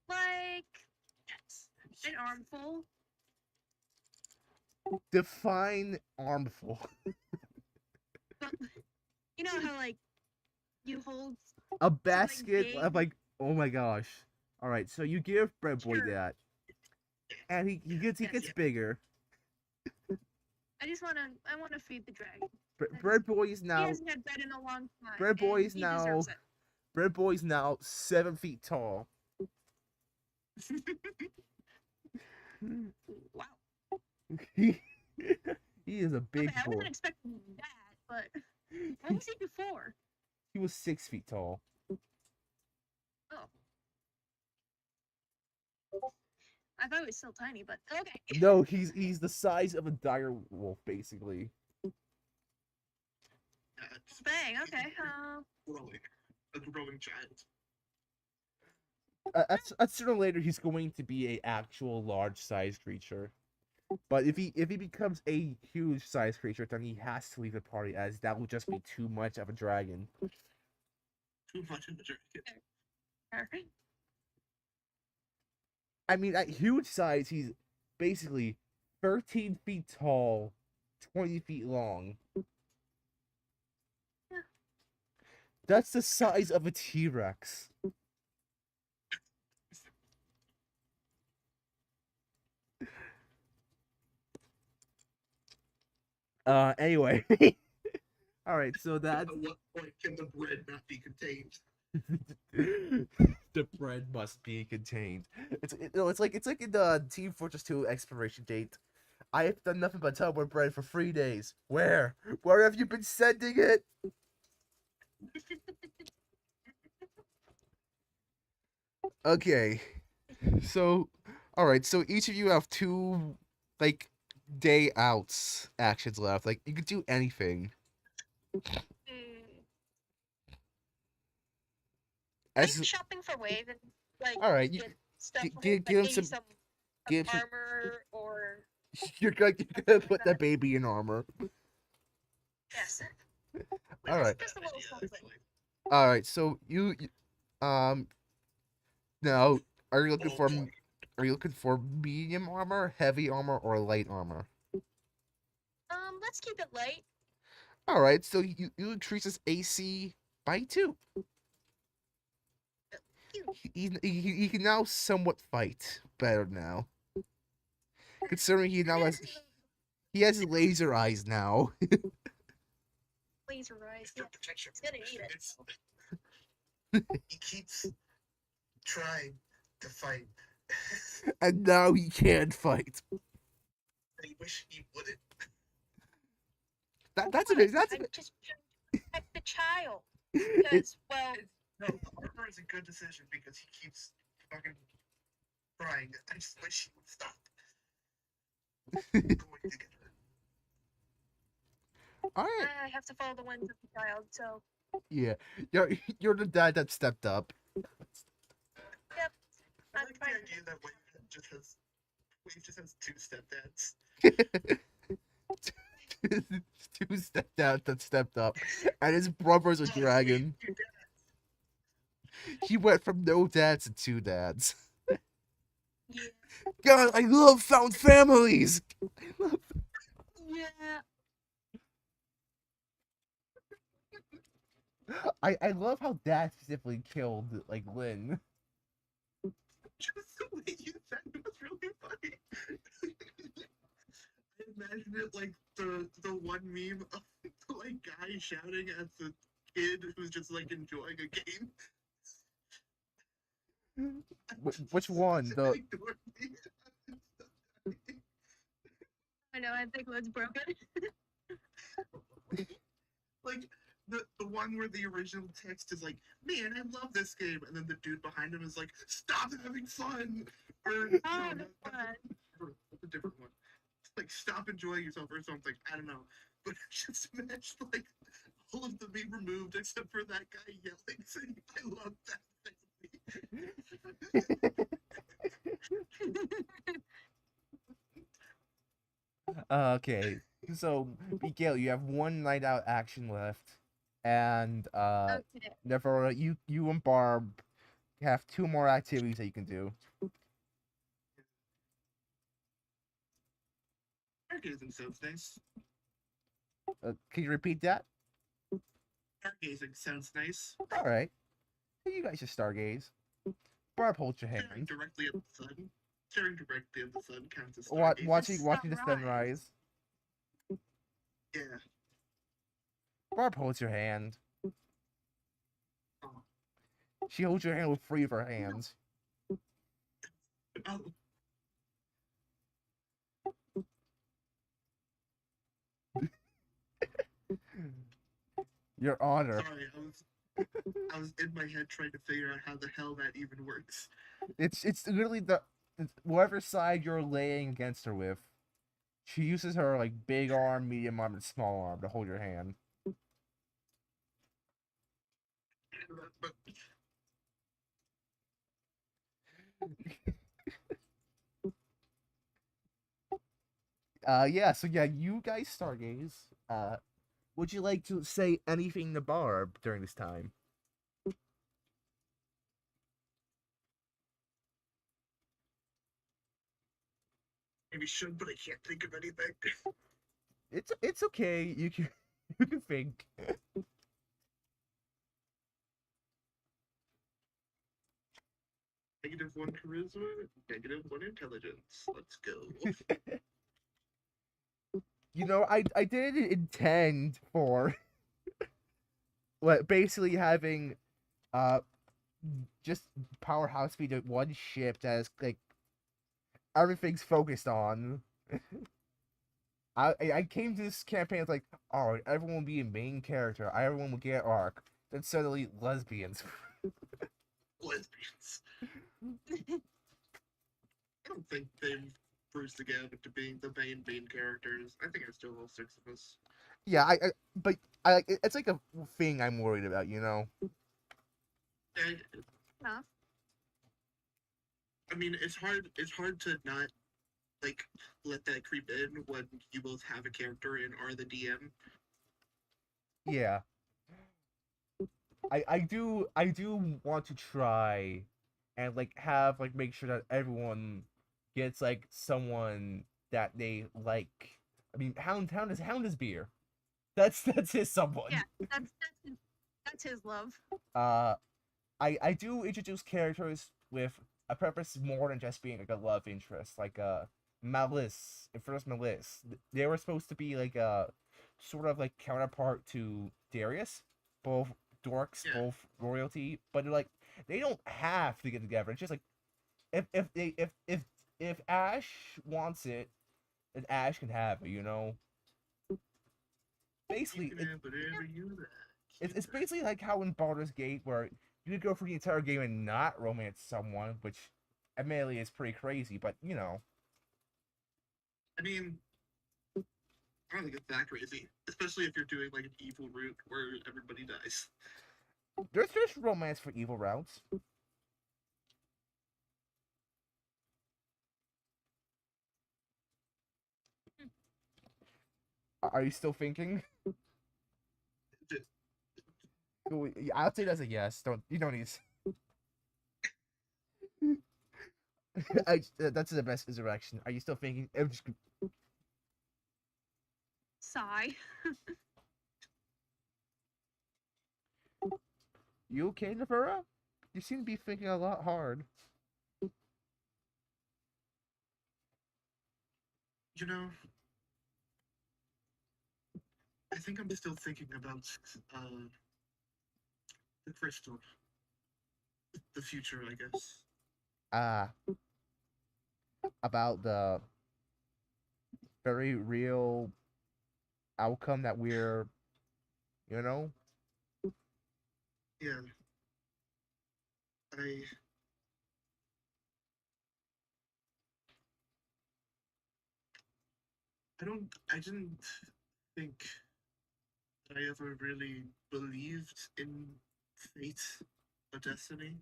Like an armful. Define armful. But you know how like you hold A basket big? of like. Oh my gosh! All right, so you give bread boy Sure. that, and he gets Yes. bigger. I wanna feed the dragon. Bread boy is He now. hasn't had bread in a long time. Bread boy and is he now. deserves it. Bread boy is now 7 feet tall. Wow. he is a big Okay, I boy. wasn't expecting that, but what was he before? He was 6 feet tall. Oh. I thought he was still tiny, but okay. No, he's the size of a dire wolf, basically. Just Bang, okay. growing. A growing giant. Sooner or later, he's going to be a actual large-sized creature. But if he becomes a huge-sized creature, then he has to leave the party, as that will just be too much of a dragon. Too much in the dragon. Alright. I mean, at huge size, he's basically 13 feet tall, 20 feet long. Yeah. That's the size of a T-Rex. Anyway. All right, so that's At what point can the bread not be contained? the bread must be contained. It's like in the Team Fortress 2 expiration date. I have done nothing but Tupperware bread for 3 days. Where have you been sending it? Okay. So, all right. So each of you have two like day outs actions left. Like you could do anything. Mm. Like As shopping for Wave and like all right, you get stuff for him, give like him maybe some. some Give him. armor or You're gonna something like put that that. baby in armor. Yes. All Not a right. Just a bad little idea, something. actually. All right. So um now are you looking Oh for boy. are you looking for medium armor, heavy armor, or light armor? Let's keep it light. All right. So you increase his AC by 2. Cute. He can now somewhat fight better now. Considering he has laser eyes now. Laser eyes. Yeah. Extra protection. He's gonna need it. It's, he keeps trying to fight. And now he can fight. I wish he wouldn't. That's amazing. That's I'm just trying to protect the child. it, Because, well, No, the armor is a good decision because he keeps fucking trying. I just wish he would stop. Going together. all right. I have to follow the winds of the child, so, Yeah, you're the dad that stepped up. yep. I I'm like the trying idea that Wave just has 2 stepdads. Two stepdads that stepped up, and his brother's a dragon. He went from no dads to 2 dads. Yeah. God, I love found families. Yeah. I love how dad specifically killed like Lynn. Just the way you said it was really funny. I imagine it like the one meme of the like guy shouting at the kid who's just like enjoying a game. Which one? The Ignore me. I know, I think one's broken. Like the one where the original text is like, "Man, I love this game," and then the dude behind him is like, "Stop having fun," or no, Oh, no, that's a different one. It's like, "Stop enjoying yourself," or something. I don't know, but just imagine like all of them being removed except for that guy yelling, saying, "I love that." okay. So Miguel, you have one night out action left, and Okay. Never you and Barb have 2 more activities that you can do. Stargazing sounds nice. Can you repeat that? Stargazing sounds nice. All right. You guys should stargaze. Barb, hold your Staring hand. directly at the sun. Staring directly at the sun counts as Wa- stargazing. watching the sunrise. Yeah. Barb holds your hand. Oh. She holds your hand with 3 of her hands. Oh, Your honor. sorry, I was in my head trying to figure out how the hell that even works. It's literally it's whatever side you're laying against her with. She uses her like big arm, medium arm, and small arm to hold your hand. But Yeah, so yeah, you guys stargaze. Would you like to say anything to Barb during this time? maybe should, but I can't think of anything. It's okay. You can you can think. -1 charisma, -1 intelligence. Let's go. You know, I didn't intend for what basically having uh just powerhouse be the one ship that is like everything's focused on. I came to this campaign like, all right, everyone will be a main character. Everyone will get arc. Then suddenly lesbians. Lesbians. I don't think they've bruised the gap into being the main characters. I think it's still all six of us. Yeah, but it's like a thing I'm worried about, you know. And Enough. I mean, it's hard. It's hard to not like let that creep in when you both have a character and are the DM. Yeah, I do want to try and like have like make sure that everyone gets like someone that they like. I mean, Hound is beer. That's his someone. Yeah, that's his love. Uh, I do introduce characters with a purpose more than just being like a love interest, like Malice and first Malice. They were supposed to be like a sort of like counterpart to Darius, both dorks, Yeah. both royalty, but they're like they don't have to get together. It's just like if Ash wants it, then Ash can have it. You know, basically You can have whatever you like. it's basically like how in Baldur's Gate, where you could go for the entire game and not romance someone, which admittedly is pretty crazy, but you know. I mean, I don't think it's that crazy, especially if you're doing like an evil route where everybody dies. There's romance for evil routes. Are you still thinking? Just- I'll say that's a yes. You don't need. That's the best resurrection. Are you still thinking? Sigh. You okay, Navura? You seem to be thinking a lot hard. You know, I think I'm still thinking about the crystal, the future, I guess. Uh about the very real outcome that we're, you know. Yeah, I I didn't think that I ever really believed in fate or destiny.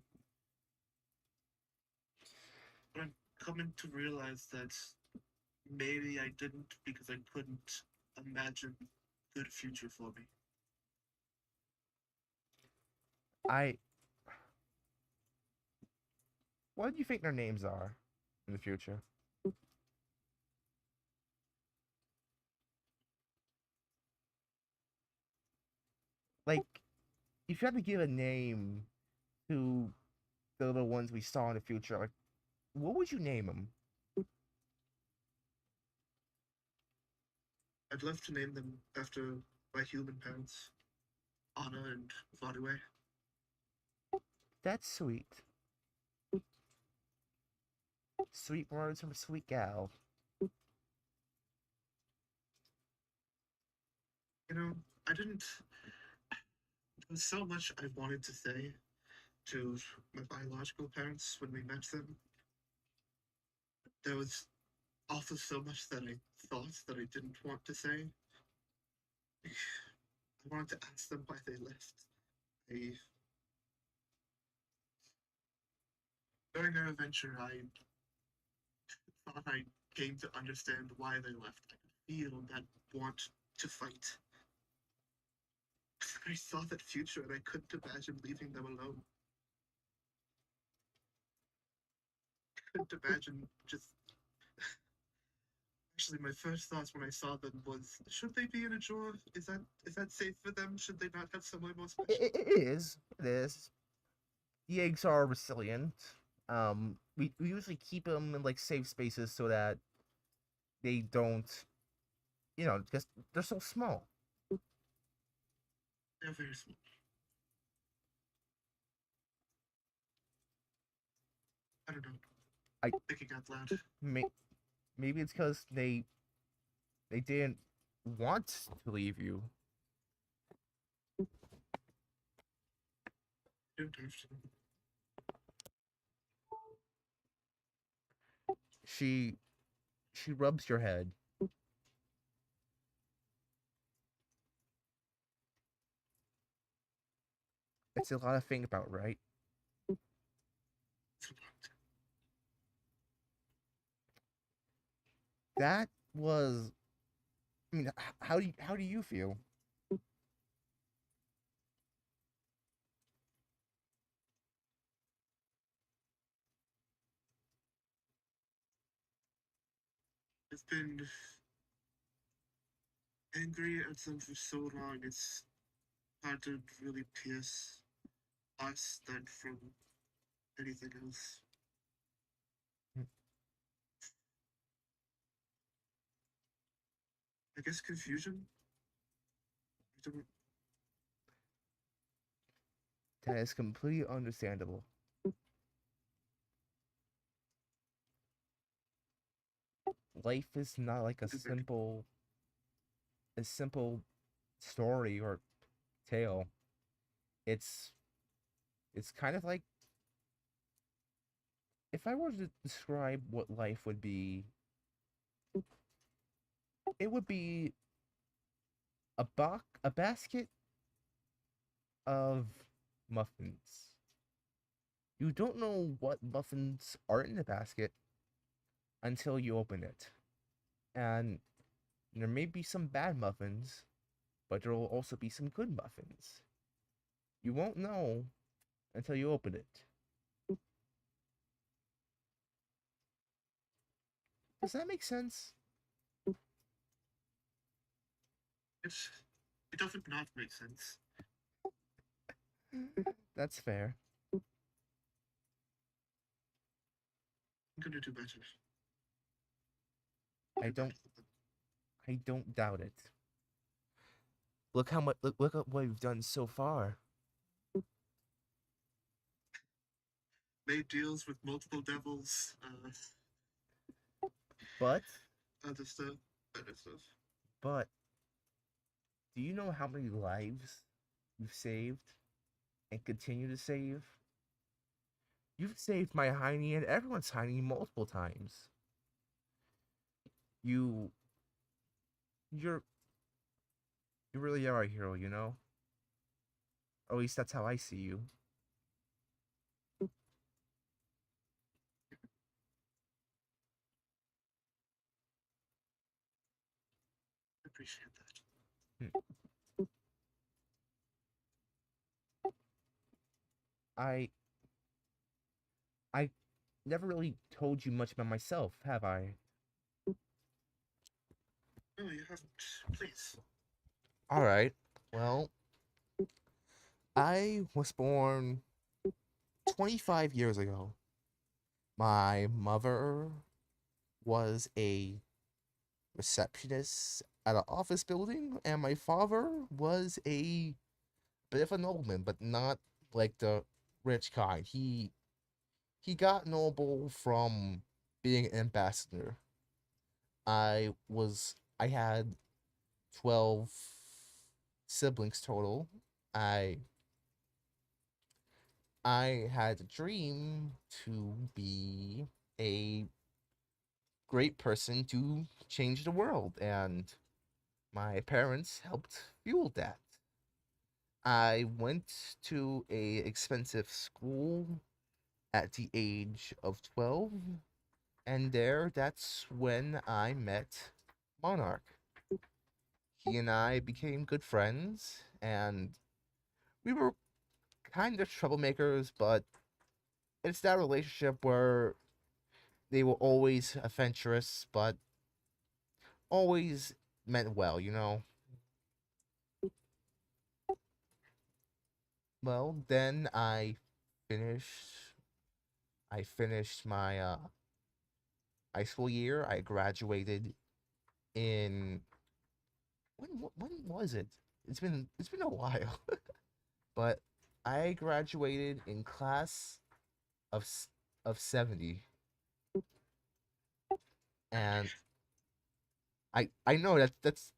But I'm coming to realize that maybe I didn't because I couldn't imagine a good future for me. I What do you think their names are in the future? Like, if you had to give a name to the little ones we saw in the future, like, what would you name them? I'd love to name them after my human parents, Anna and Vadue. That's sweet. Sweet words from a sweet gal. You know, I didn't. There was so much I wanted to say to my biological parents when we met them. There was also so much that I thought that I didn't want to say. I wanted to ask them why they left. I, during our adventure, I thought I came to understand why they left. I could feel that want to fight. I saw that future and I couldn't imagine leaving them alone. I couldn't imagine just. Actually, my first thoughts when I saw them was, should they be in a drawer? Is that safe for them? Should they not have somewhere more special? It is. It is. The eggs are resilient. We usually keep them in like safe spaces so that they don't, because they're so small. They're very small. I don't know. I Thinking out loud. may, Maybe it's because they didn't want to leave you. Don't have to. She she rubs your head. It's a lot to think about, right? It's a lot. That was. I mean, how do you feel? I've been angry at them for so long. It's hard to really pierce us than from anything else. I guess confusion. I don't. That is completely understandable. Life is not like a simple story or tale. It's it's kind of like if I were to describe what life would be, it would be a basket of muffins. You don't know what muffins are in the basket until you open it. And there may be some bad muffins, but there will also be some good muffins. You won't know until you open it. Does that make sense? It's. It doesn't not make sense. That's fair. I'm gonna do better. I don't I don't doubt it. Look how much look at what we've done so far. Made deals with multiple devils. But Other stuff. Other stuff. but do you know how many lives you've saved and continue to save? You've saved my Heine and everyone's Heine multiple times. You you're you really are a hero, you know? Or at least that's how I see you. I appreciate that. Hmm. I I never really told you much about myself, have I? No, you haven't. Please. All right. Well, I was born 25 years ago. My mother was a receptionist at an office building, and my father was a bit of a nobleman, but not like the rich kind. He got noble from being an ambassador. I had 12 siblings total. I I had a dream to be a great person to change the world, and my parents helped fuel that. I went to a expensive school at the age of 12, and that's when I met Monarch. He and I became good friends, and we were kind of troublemakers, but it's that relationship where they were always adventurous, but always meant well, you know? Well, then I finished my high school year. I graduated in when was it? It's been a while. But I graduated in class of of 70, and I know that's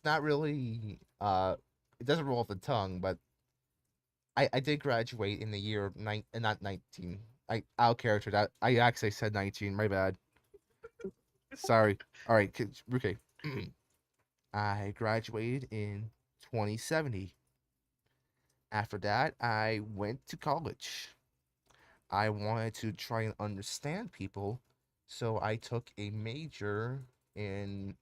not really it doesn't roll off the tongue, but I did graduate in the year of not 19. I out character that I actually said 19. My bad. Sorry. All right. Okay. I graduated in 2070. After that, I went to college. I wanted to try and understand people, so I took a major in.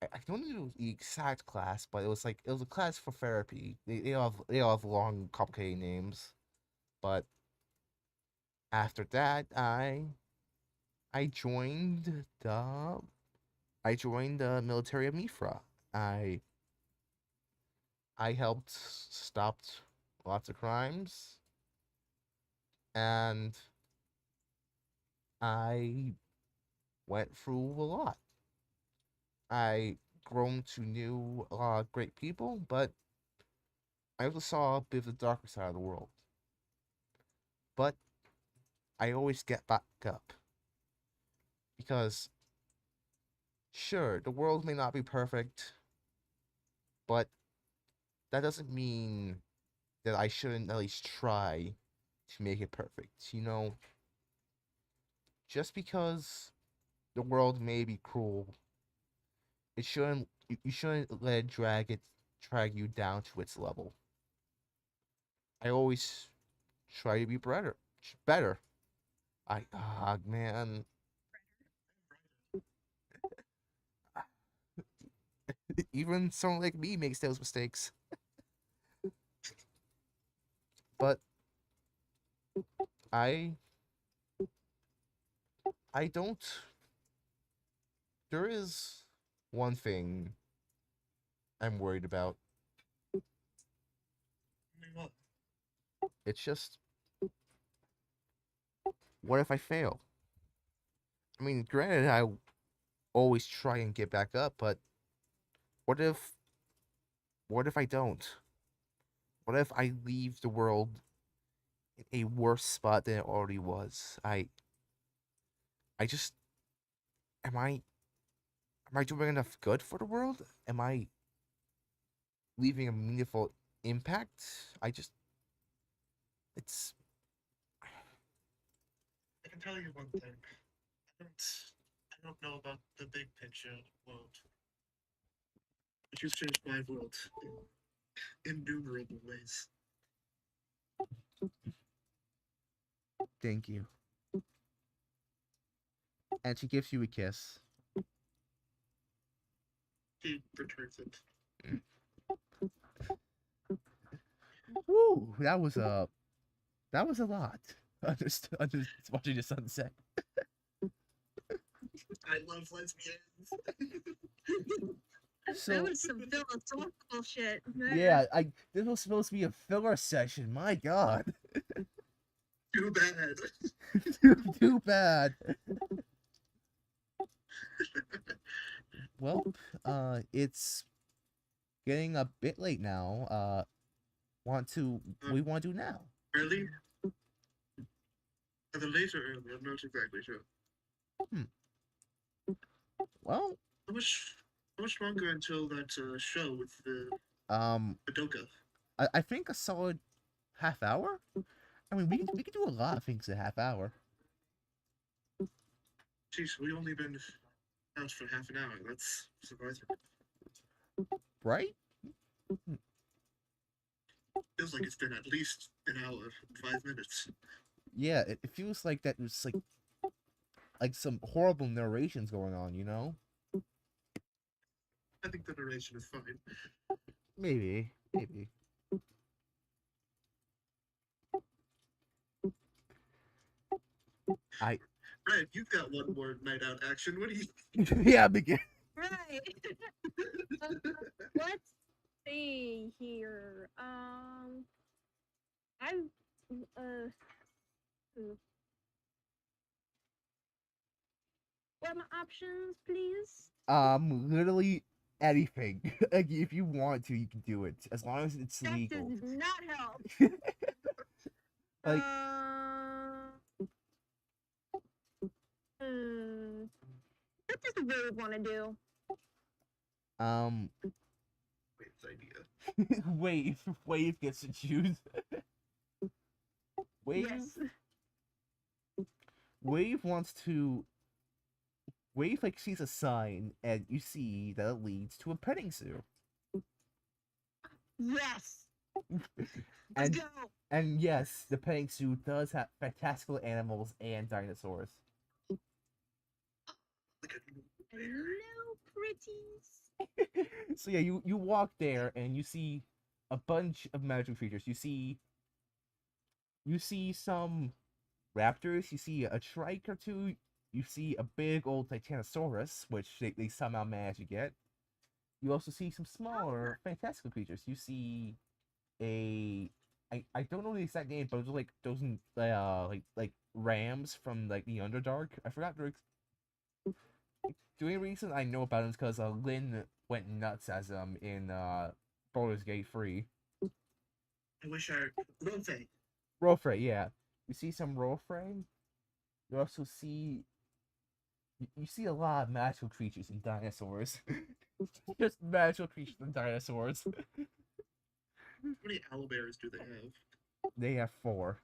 I don't know the exact class, but it was a class for therapy. They all have long, complicated names. But after that, I joined the military of Mifra. I I helped stopped lots of crimes, and I went through a lot. I grown to know a lot of great people, but I also saw a bit of the darker side of the world. But I always get back up because sure, the world may not be perfect, but that doesn't mean that I shouldn't at least try to make it perfect. Just because the world may be cruel, you shouldn't let it drag you down to its level. I always try to be better. Man, even someone like me makes those mistakes. But I I don't. There is one thing I'm worried about. I mean, what? It's just, what if I fail? I mean, granted, I always try and get back up, but what if what if I don't? What if I leave the world in a worse spot than it already was? I just am I doing enough good for the world? Am I leaving a meaningful impact? I just it's I can tell you one thing. I don't know about the big picture of the world, but you've changed my world in innumerable ways. thank you. And she gives you a kiss. He returns it. Woo! That was a lot. Just watching the sunset. I love lesbians. That So was some philosophical shit. yeah, I this was supposed to be a filler session. My God, Too bad. too bad. Well, it's getting a bit late now. What do you want to do now? Early? Either late or early, I'm not exactly sure. Hmm. Well, How much how much longer until that show with the um, Madoka? I think a solid half hour. I mean, we can do a lot of things in a half hour, Jeez, we only been out for half an hour. That's surprising. right? Feels like it's been at least an hour and 5 minutes. Yeah, it feels like that. There's like some horrible narrations going on. I think the narration is fine. Maybe, maybe. I Red, you've got one more night out action. What do you yeah, begin. Right. Let's see here. I'm hmm. What are my options, please? Literally anything. Like, if you want to, you can do it as long as it's That legal. does not help. Like, What does the really want to do? um, Wade's idea? Wave gets to choose. Wave Yes. Wave wants to Wave like sees a sign, and you see that it leads to a petting zoo. Yes. Let's And go. and yes, the petting zoo does have fantastical animals and dinosaurs. Like a Hello, pretties. So yeah, you walk there and you see a bunch of magical creatures. You see some raptors, you see a shrike or two, you see a big old Titanosaurus, which they somehow managed to get. You also see some smaller fantastical creatures. You see a I don't know the exact name, but it was like those like rams from like the Underdark. I forgot their the only reason I know about them is because Lynn went nuts as them in Baldur's Gate 3. I wish I Rofe. Rolfrey, yeah. You see some Rolfrey. You also see you see a lot of magical creatures and dinosaurs. Just magical creatures and dinosaurs. How many owlbears do they have? They have 4.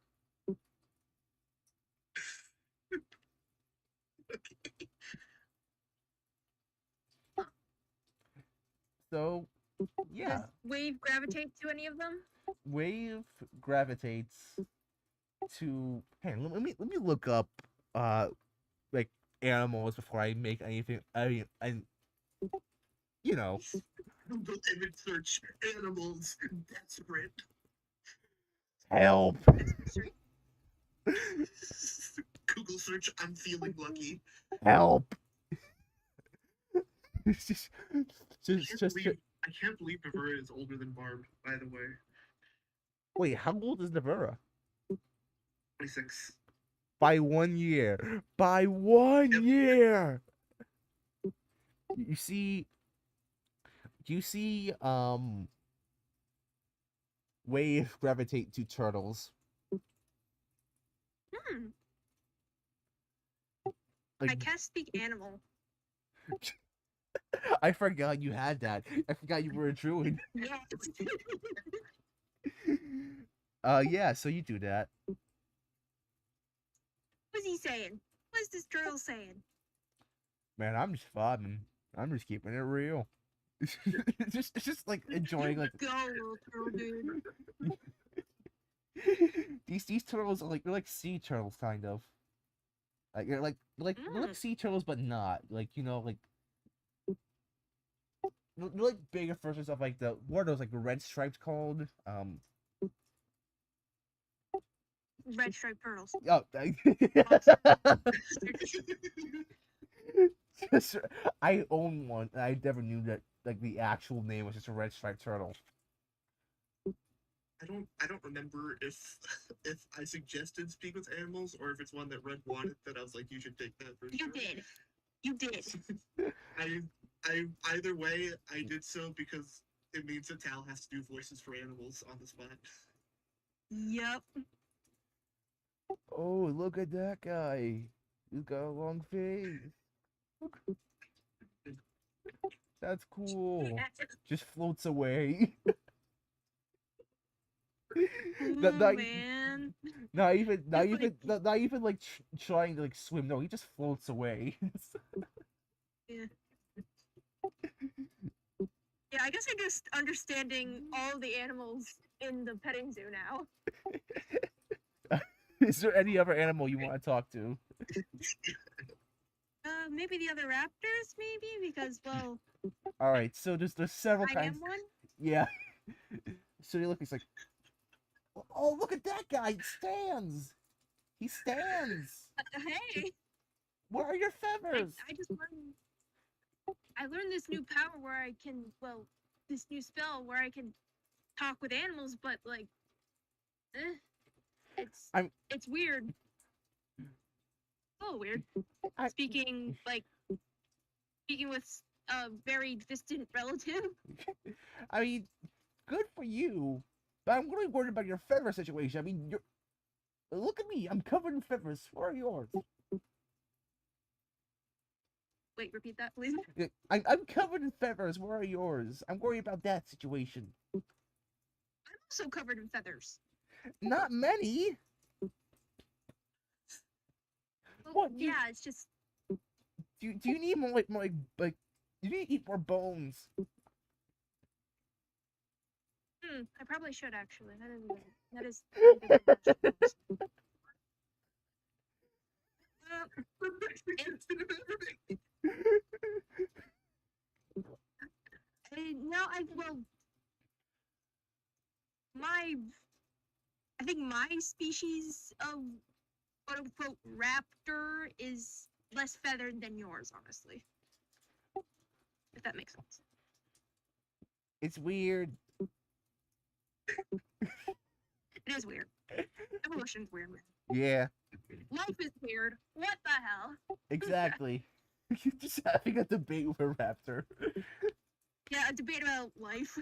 So yeah, Does Wave gravitate to any of them? Wave gravitates to. Hey, let me look up like animals before I make anything. I you know Google image search animals desperate. help. That's mystery. Google search I'm feeling lucky. Help. just I can't believe Navura is older than Barb, by the way. wait. How old is Navura? 26. By 1 year. By 1 year. You see. You see. Wave gravitate to turtles. Hmm. I Like can't speak animal. I forgot you had that. I forgot you were a druid. Yes. Yeah. So you do that. What's he saying? What's this turtle saying? Man, I'm just vibing. I'm just keeping it real. Just like enjoying like Go, little turtle dude. these turtles are like they're like sea turtles kind of. Like they're like sea turtles but not. Like like they're like bigger versions of like the what are those like red stripes called? Red striped turtles. Oh, just, I own one and I never knew that like the actual name was just a red striped turtle. I don't remember if if I suggested speak with animals or if it's one that Red wanted that I was like you should take that for You sure. did. You did. I either way I did so because it means that Tal has to do voices for animals on the spot. Yep. Oh, look at that guy. He's got a long face. That's cool. Just floats away. not, Cool, not, man. not even, not Just even, like- not even like trying to like swim. No, he just floats away. Yeah. Yeah, I guess I'm just understanding all the animals in the petting zoo now. Is there any other animal you want to talk to? Maybe the other raptors, maybe? Because, well, All right, so there's several I kinds. am one. Yeah. So you look, he's like, oh, look at that guy. He stands. He stands. Hey, Where are your feathers? I just learned. I learned this new power where I can, well, this new spell where I can talk with animals, but like, it's weird. Oh, weird. Speaking with a very distant relative. I mean, good for you, but I'm really worried about your feather situation. I mean, look at me. I'm covered in feathers. Where are yours? Wait, repeat that, please. I'm covered in feathers. Where are yours? I'm worried about that situation. I'm also covered in feathers. Not many. Well, What, yeah, it's just. Do do you need more like you need to eat more bones? I probably should actually. That is a good question, honestly. The best suggestion I've ever made. No, well, I think my species of quote unquote raptor is less feathered than yours, honestly. If that makes sense. It's weird. It is weird. Evolution's weird, man. Yeah, Life is weird. What the hell? exactly. You're just having a debate with a raptor. Yeah, a debate about life.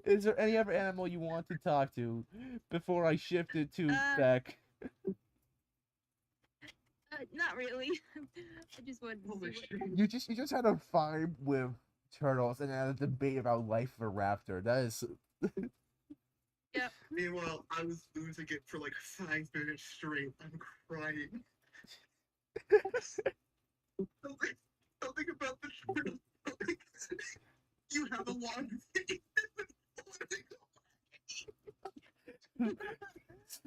Is there any other animal you want to talk to before I shift it to Beck? Not really. I just wanted to Holy see shit. You just had a vibe with turtles and had a debate about life of a raptor. That is Meanwhile, I was losing it for like 5 minutes straight. I'm crying. Something about the turtle. You have a long face.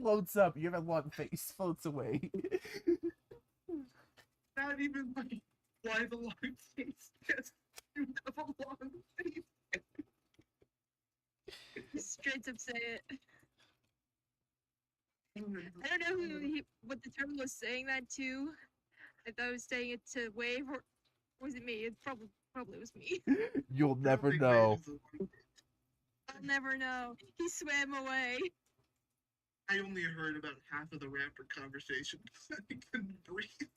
floats up. You have a long face, floats away. Not even like why the long face. Just you have a long face. Just straight up say it. I don't know what the turtle was saying that to. If I was saying it to Wave or was it me? It probably was me. You'll I don't never think know. Wade is a long face. I'll never know. He swam away. I only heard about half of the raptor conversation because I couldn't breathe.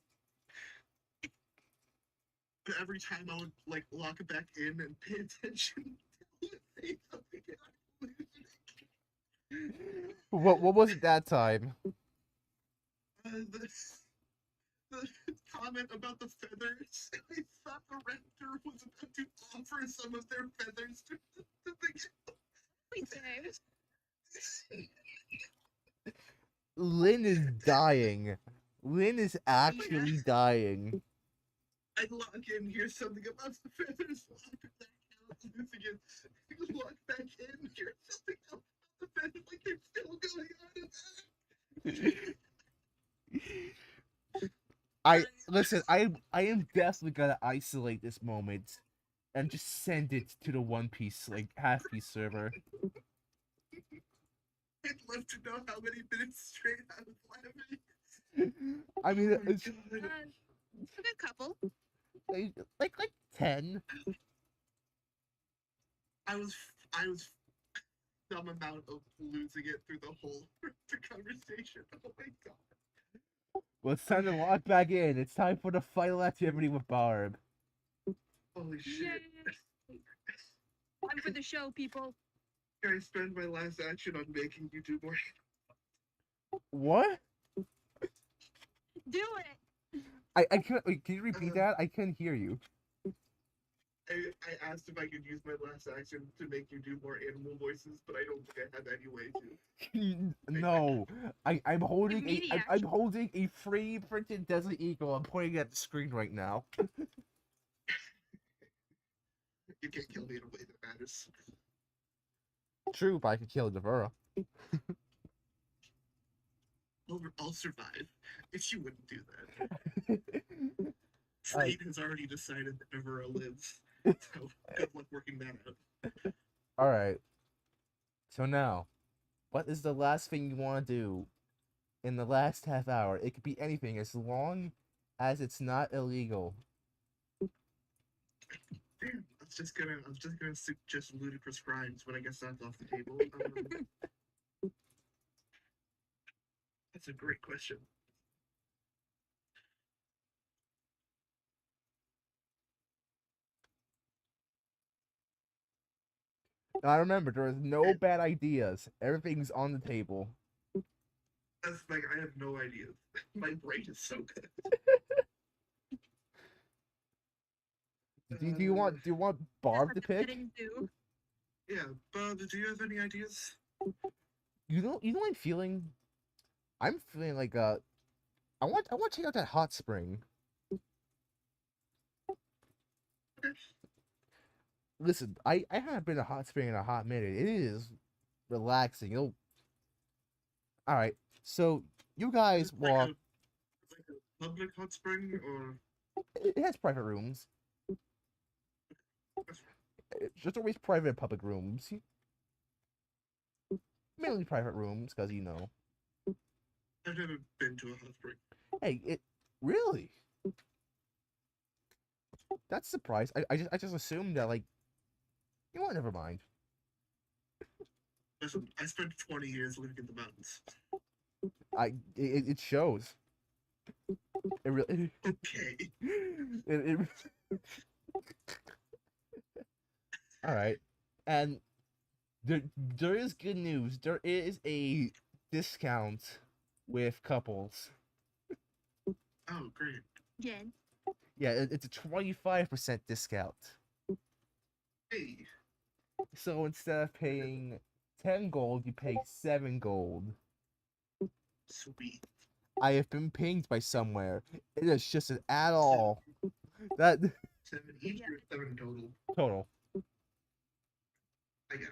But every time I would like lock it back in and pay attention, it would say something and I would lose it. What was it that time? The comment about the feathers. I thought the raptor was about to offer some of their feathers to the Wait, say. Lynn is dying. Lynn is actually dying. I log in, hear something about the feathers, log back out, losing it, log back in, hear something else about the feathers, like they're still going on. I listen. I am definitely gonna isolate this moment and just send it to the One Piece like half piece server. I'd love to know how many minutes straight I was laughing. I mean, Oh my it's God. A good couple. like 10. I was some amount of losing it through the whole the conversation. Oh my God. Well, it's time to log back in. It's time for the final activity with Barb. Holy shit. Yay. Time for the show, people. I spend my last action on making you do more. What? Do it. I can't. Wait, can you repeat that? I couldn't hear you. I asked if I could use my last action to make you do more animal voices, but I don't think I have any way to. No, I'm holding Immediate I'm holding a free printed Desert Eagle. I'm pointing at the screen right now. You can't kill me in a way that matters. True, but I could kill Devura. I'll survive if you wouldn't do that. Fate has already decided that Navura lives, so good luck working that out. All right. So now, what is the last thing you want to do in the last half hour? It could be anything as long as it's not illegal. Damn, I was just gonna suggest ludicrous crimes, but I guess that's off the table. That's a great question. Now remember, there is no bad ideas. Everything's on the table. That's like I have no idea. My brain is so good. Do you want Barb to pick? Yeah, Bob, do you have any ideas? You know I'm feeling? I'm feeling like I want to check out that hot spring. Listen, I haven't been to a hot spring in a hot minute. It is relaxing. All right. So you guys It's like walk. a public hot spring, or It has private rooms. There's always private and public rooms. Mainly private rooms, because you know. I've never been to a hot spring. Hey, it really? That's a surprise. I just assumed that, like, you know what? Never mind. Listen, I spent 20 years living in the mountains. It shows. It really. Okay. It all right, and there is good news. There is a discount with couples. Oh, great. Again. Yeah, it's a 25% discount. Hey. So instead of paying 10 gold, you pay 7 gold. Sweet. I have been pinged by somewhere. It is just an at all. That 7 each or 7 total? total. I got it.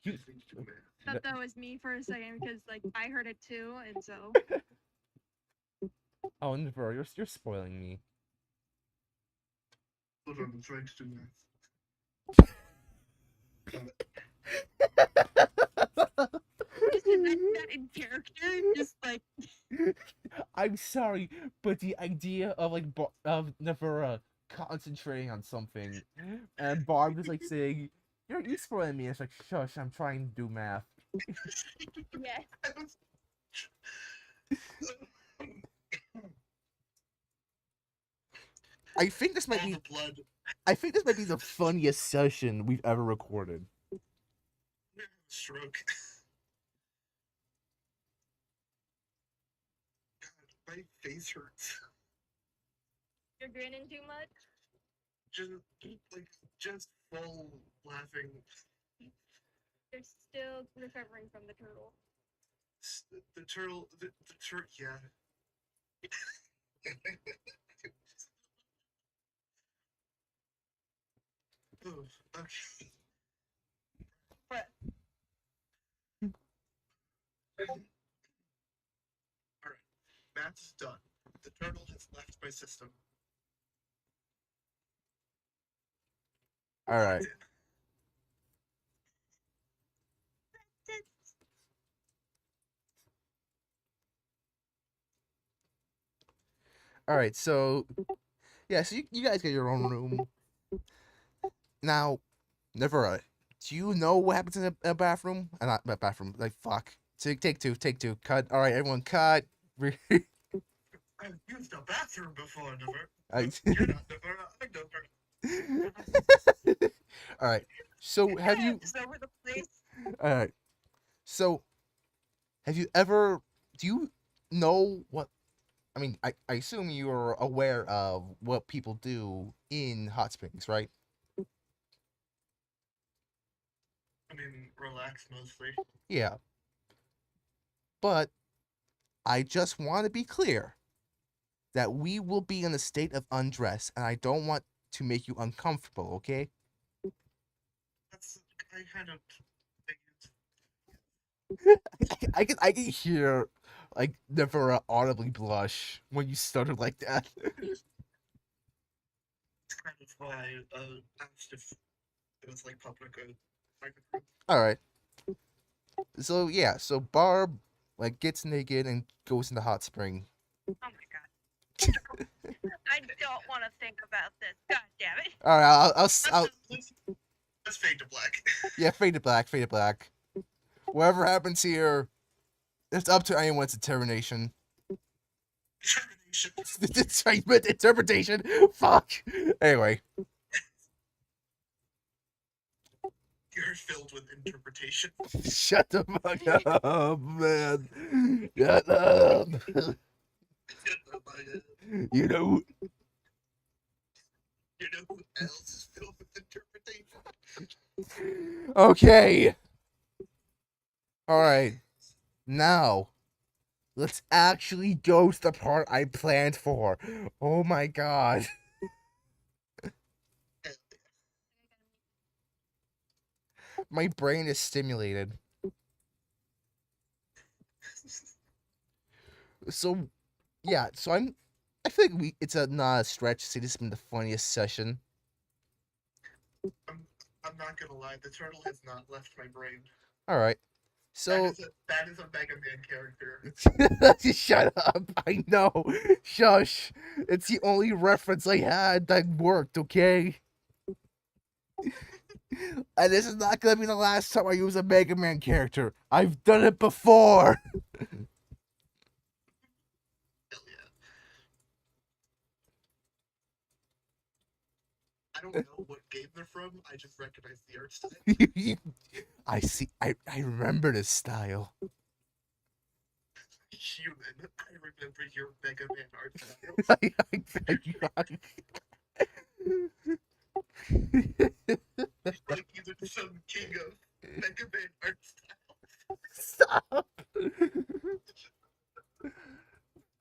You- Just need to do math. I thought that was me for a second because like I heard it too, and so Oh, Niver, you're spoiling me. Hold on, I'm trying to do math. just that in character, just like I'm sorry, but the idea of like of Navura concentrating on something, and Barb is like saying, "You're spoiling me." It's like, shush, I'm trying to do math. yeah. I think this might All be. the blood. I think this might be the funniest session we've ever recorded. Stroke. God, my face hurts. You're grinning too much. Just full laughing. You're still recovering from the turtle. The turtle, yeah. Oh, okay. But Alright, math is done. The turtle has left my system. All right. All right. So, yeah. So you guys get your own room. Now, Navura, do you know what happens in a bathroom? Not a bathroom. Like fuck. Take two. Take two. Cut. All right, everyone, cut. I've used a bathroom before, Never. I- You're not Never, I'm Never. All right. So have you? Just over the place. All right. So, have you ever? Do you know what? I mean, I assume you're aware of what people do in hot springs, right? I mean, relax mostly. Yeah. But I just want to be clear that we will be in a state of undress, and I don't want to make you uncomfortable. Okay? That's, I kind of think I can hear like Never audibly blush when you started like that. it's kind of why I asked if it was like public microphone. All right. So yeah, so Barb like gets naked and goes in the hot spring. Oh my god. I don't want to think about this. God damn it. All right, I'll Let's fade to black. yeah, fade to black, fade to black. Whatever happens here, it's up to anyone's determination. Termination. Interpretation. Fuck. Anyway, You're filled with interpretation. shut the fuck up, man. Shut up. You know. You know who else is filled with interpretation? Okay. All right. Now, Let's actually go to the part I planned for. Oh my god. My brain is stimulated. So, yeah, so I think it's not a stretch to say this has been the funniest session. I'm not gonna lie, the turtle has not left my brain. Alright. That So, is a Mega Man character. shut up. I know. Shush. It's the only reference I had that worked, okay? And this is not gonna be the last time I use a Mega Man character. I've done it before. Hell yeah. I don't know what game they're from. I just recognize the art style. I see. I remember this style. Human, I remember your Mega Man art style. Like you're some king of Mega Man art style. Stop.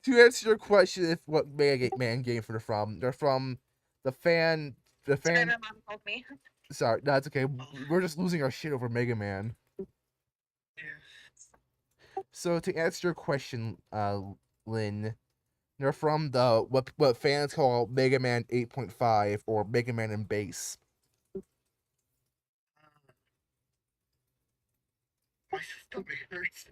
To answer your question, if what Mega Man game they're from the fan. The Sorry, fan. my mom told me. Sorry, no, it's okay. We're just losing our shit over Mega Man. Yeah. So to answer your question, Lynn, they're from the what fans call Mega Man 8.5 or Mega Man in base. My stomach hurts.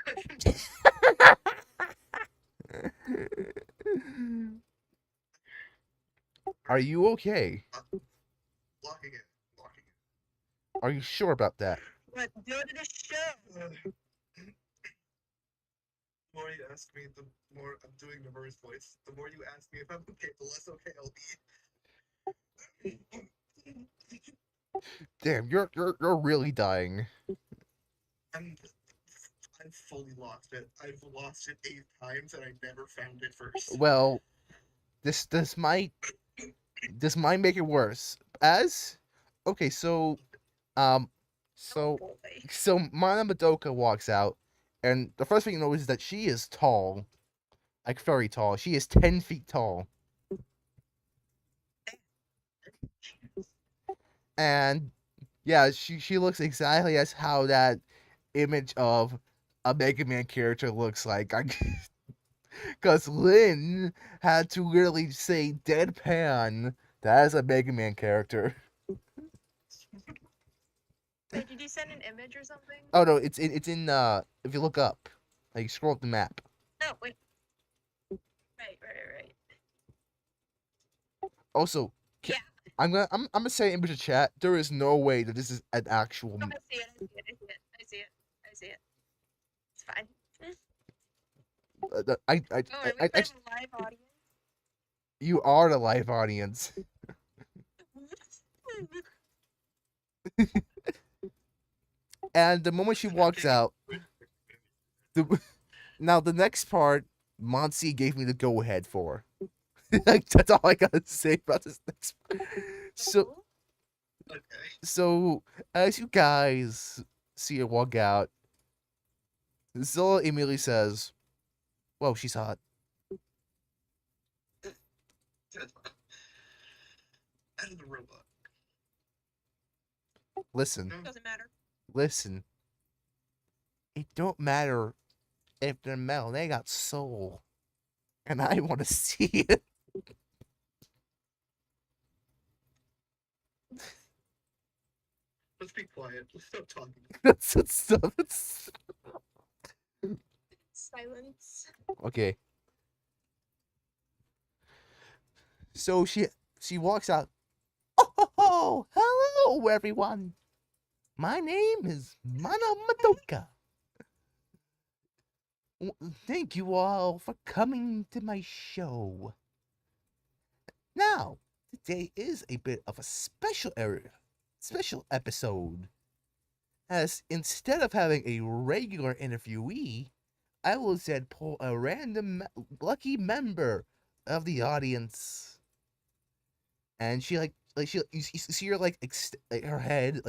Are you okay? Locking it. Are you sure about that? What? Do it in a show. The more you ask me, the more I'm doing the reverse voice. The more you ask me if I'm okay, the less okay I'll be. Damn, you're really dying. I've fully lost it. I've lost it 8 times and I never found it first. Well, this might make it worse. Okay, so um so Oh, boy. so Mana Madoka walks out, and the first thing you notice is that she is tall, like very tall. She is 10 feet tall, and yeah, she looks exactly as how that image of a Mega Man character looks like. Because Lynn had to literally say deadpan, that is a Mega Man character. Wait, did you send an image or something? Oh no, it's in if you look up, like scroll up the map. Oh, wait. Right. Also, Yeah. I'm gonna say in the chat, there is no way that this is an actual. Oh, I see it. It's fine. I Oh, are we I playing a live audience? you are the live audience. And the moment she walks out, now the next part, Monsi gave me the go ahead for. Like, that's all I gotta say about this next part. So Okay. so as you guys see her walk out, Zilla immediately says, "Whoa, she's hot." Out of the robot. Listen, No. Doesn't matter. listen. It don't matter if they're metal; they got soul, and I want to see it. Let's be quiet. Let's stop talking. That's stuff. Silence. Okay. So she walks out. Oh, hello everyone. My name is Mana Madoka. Thank you all for coming to my show. Now, today is a bit of a special episode, as instead of having a regular interviewee, I will instead pull a random lucky member of the audience, and she she you see her like her head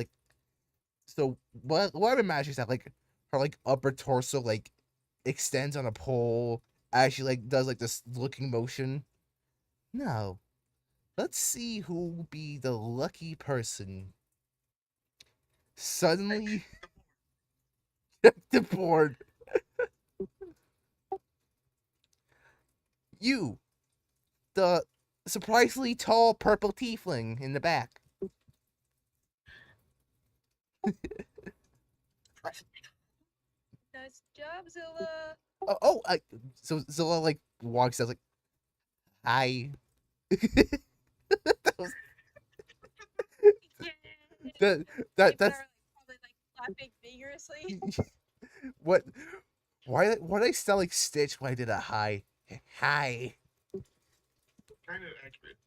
so what imagines that like her like upper torso like extends on a pole, actually like does like this looking motion. Now, let's see who will be the lucky person. Suddenly, the board. You, the surprisingly tall purple tiefling in the back. Nice job, Zilla. So Zilla like walks out like, hi. that was, Yeah. that People that's are probably clapping vigorously. what. Why did I sound like Stitch when I did a hi? Hi. Kind of accurate.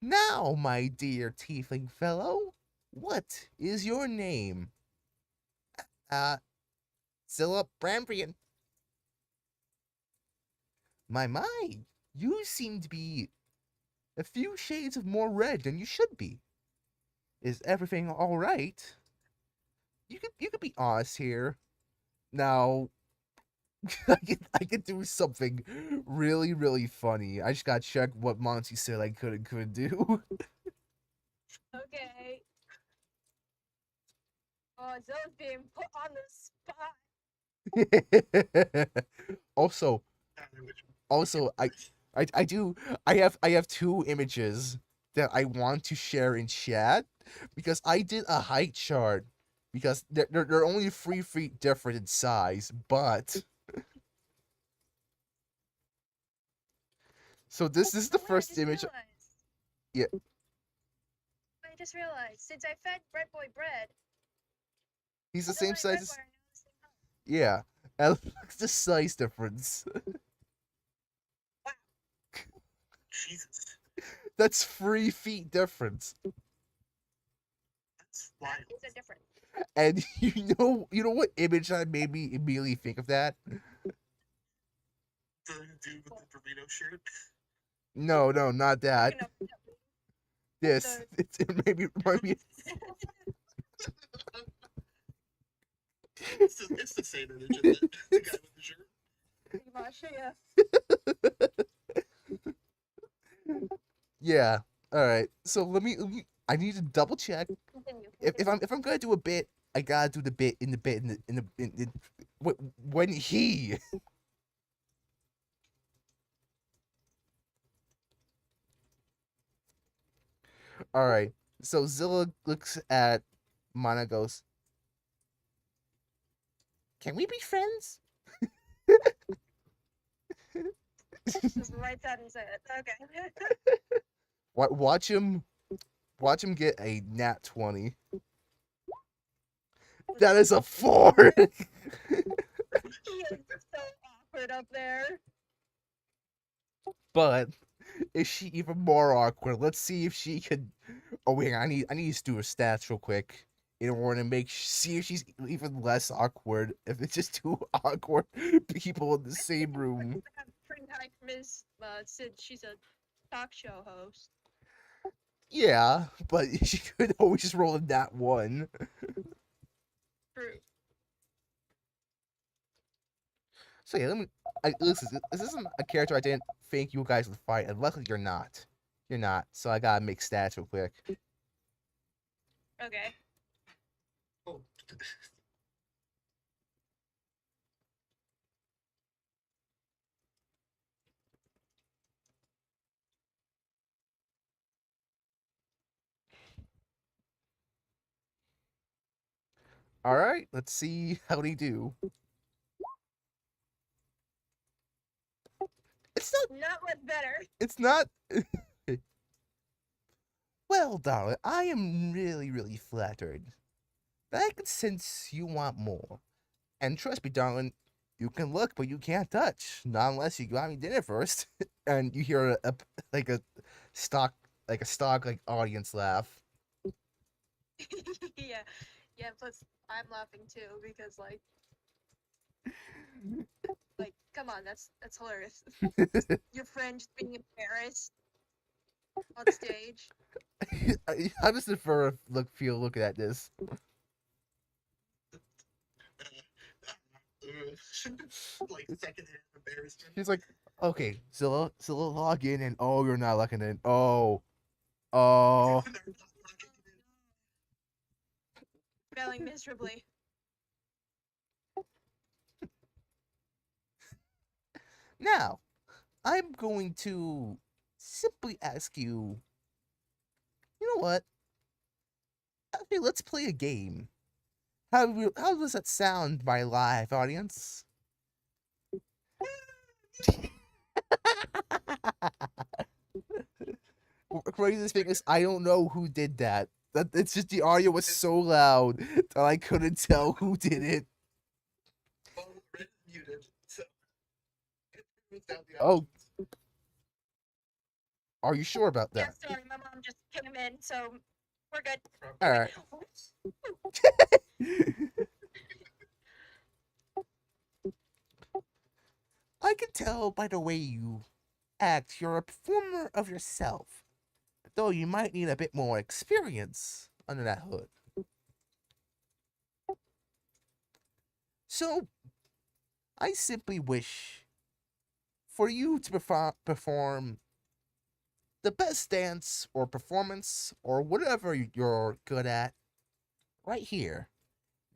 Now, my dear tiefling fellow, what is your name? Uh, Zilla Brambrian. My, you seem to be a few shades of more red than you should be. Is everything all right? You could be honest here. Now, I could do something really funny. I just gotta check what Monty said I could and couldn't do. Okay. Oh, Zilla's being put on the spot. also, Not really which- also, I have two images that I want to share in chat because I did a height chart because they're only 3 feet different in size, but so this is the Oh, wait, I first just image. realized. Yeah. I just realized. Since I fed Red Boy bread, He's the Zilla same and size Red as Boy are now the same height. yeah. And look at the size difference. Jesus, That's 3 feet difference. that's wild. It's a different. And you know what image that made me immediately think of that? The dude with the burrito shirt. No, not that. Looking up This it made me remind me. It's the same image, isn't it? The guy with the shirt. pretty much, yeah. Yeah. All right. So I need to double check Continue. if I'm gonna do a bit. I gotta do the bit in the bit in when he. All right. So Zilla looks at Mana, goes, "Can we be friends?" Just write that and say it. Okay. Watch him. Watch him get a nat 20. That is a 4. He is so awkward up there. But is she even more awkward? Let's see if she can. Oh wait, I need to do her stats real quick in order to see if she's even less awkward. If it's just two awkward people in the same room. Have pretty high charisma since she's a talk show host. Yeah, but she could always just roll a nat 1. True. So yeah, listen. This isn't a character I didn't think you guys would fight, and luckily you're not. You're not. So I gotta make stats real quick. Okay. Oh, All right, let's see how they do. It's not. Not much better. It's not. Well, darling, I am really flattered. But I can sense you want more. And trust me, darling, you can look, but you can't touch. Not unless you got me dinner first. And you hear like a stock like audience laugh. Yeah. Yeah, plus I'm laughing too because come on, that's hilarious. Your friend just being embarrassed on stage. How does the fur feel looking at this? like secondhand embarrassment. She's like, okay, Zilla, log in, and oh, you're not logging in. Oh, They're not locking it in. Failing miserably. now I'm going to simply ask you. You know what? Okay, let's play a game. How does that sound, my live audience? Craziest thing is, I don't know who did that. That it's just the audio was so loud that I couldn't tell who did it. Well, Red is muted, so it moves down the Oh. options. Are you sure about Yeah, that? sorry, my mom just came in, so we're good. All right. I can tell by the way you act you're a performer of yourself, though you might need a bit more experience under that hood. So, I simply wish for you to perform the best dance or performance or whatever you're good at right here.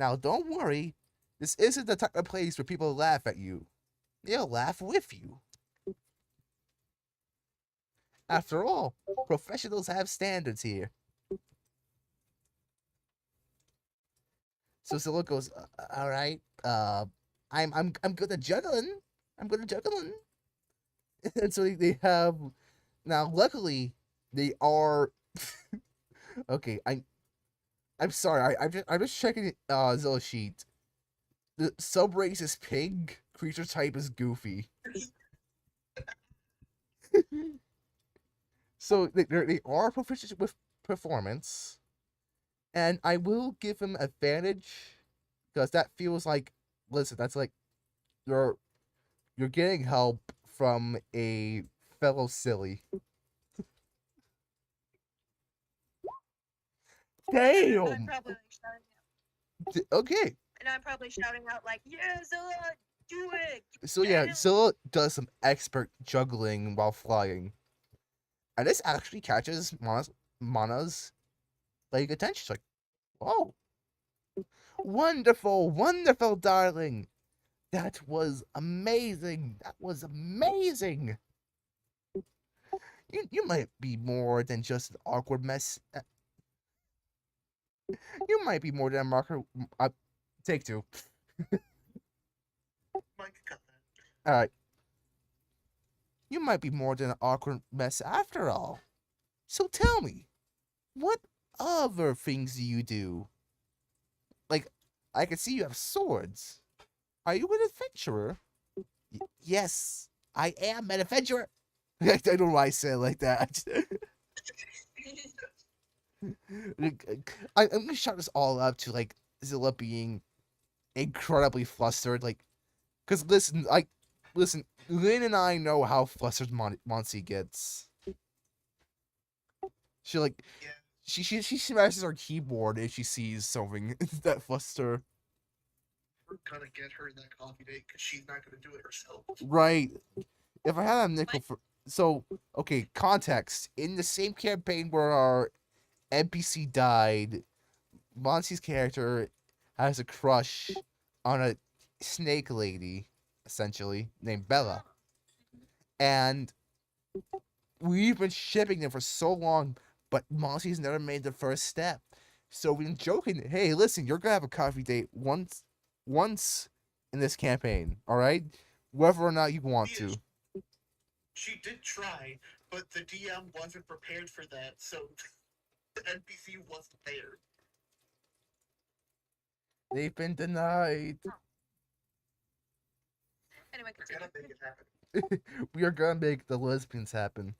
Now, don't worry, this isn't the type of place where people laugh at you. They'll laugh with you. After all, professionals have standards here. So Zilla goes, all right, I'm good at juggling. I'm good at juggling. And so they have now. Luckily, they are okay. I'm sorry. I'm just checking Zilla's sheet. The sub race is pig. Creature type is goofy. So they are proficient with performance, and I will give him advantage because that feels like, listen, that's like you're getting help from a fellow silly. I'm Damn. probably like shouting out. Okay. And I'm probably shouting out like, "Yeah, Zilla, do it!" So yeah, Yeah. Zilla does some expert juggling while flying, and this actually catches Mana's like attention. She's like, "Oh, wonderful, wonderful, darling! That was amazing! That was amazing! You might be more than just an awkward mess. You might be more than a marker. Take two. Mike, cut that. All right. You might be more than an awkward mess after all. So tell me, what other things do you do? Like, I can see you have swords. Are you an adventurer? Yes, I am an adventurer. I don't know why I said it like that. I'm gonna shut this all up to like Zilla being incredibly flustered. Like, cause listen, Lynn and I know how flustered Monty gets. She like Yeah. she smashes her keyboard if she sees something that fluster. We're gonna get her that coffee date because she's not gonna do it herself. Right. If I had a nickel for okay, context. In the same campaign where our NPC died, Monty's character has a crush on a snake lady, essentially, named Bella. And we've been shipping them for so long, but Monty's never made the first step. So we've been joking, hey, listen, you're gonna have a coffee date once in this campaign, alright? Whether or not you want to. She did try, but the DM wasn't prepared for that, so the NPC wasn't there. They've been denied. Anyway, We're continue. gonna make it happen. We are gonna make the lesbians happen.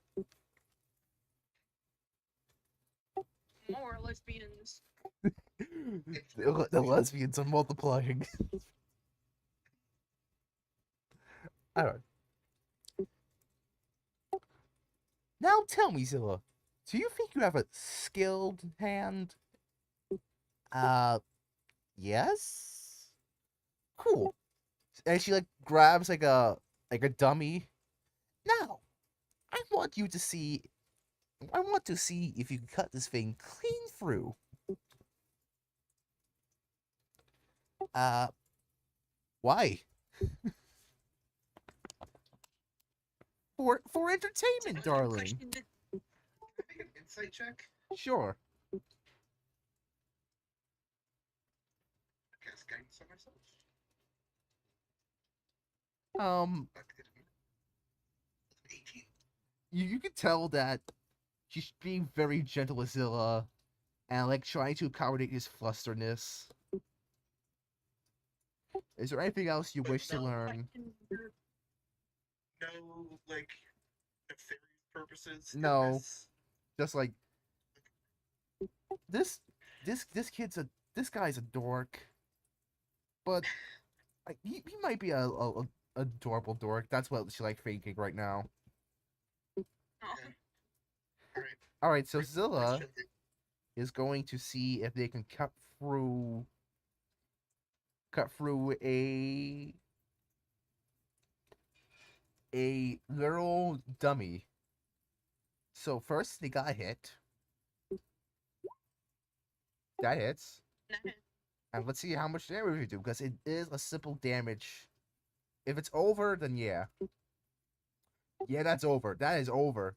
More lesbians. The lesbians are multiplying. Alright. Now tell me, Zilla, do you think you have a skilled hand? Yes? Cool. and she like grabs like a dummy. Now, I want you to see. I want to see if you can cut this thing clean through. Uh, why? For entertainment, darling. Can I make an insight check? Sure. Cast guidance on myself. Not good. 18. You can tell that she's being very gentle with Zilla, and like trying to accommodate his flusterness. Is there anything else you But wish to no, learn? No, like, nefarious purposes. in No. this? Just like this this guy's a dork, but like, he might be a adorable dork. That's what she like thinking right now. Oh. Alright. All right, so First Zilla question. is going to see if they can cut through a literal dummy. So first they got hit. That hits. And let's see how much damage we do, because it is a simple damage. If it's over, then yeah. Yeah, that's over. That is over.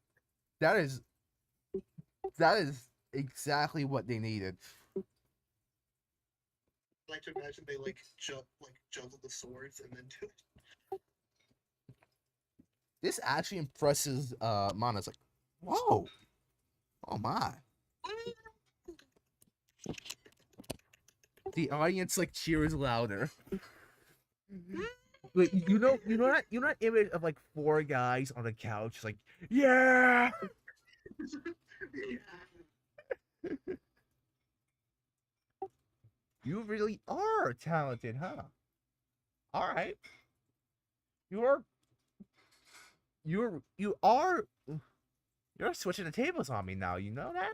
That is exactly what they needed. I like to imagine they juggle the swords and then do it. This actually impresses Mana. It's like, whoa. Oh my. The audience like cheers louder. Like, you know that image of like four guys on a couch, like, yeah. You really are talented, huh? All right. You're switching the tables on me now. You know that?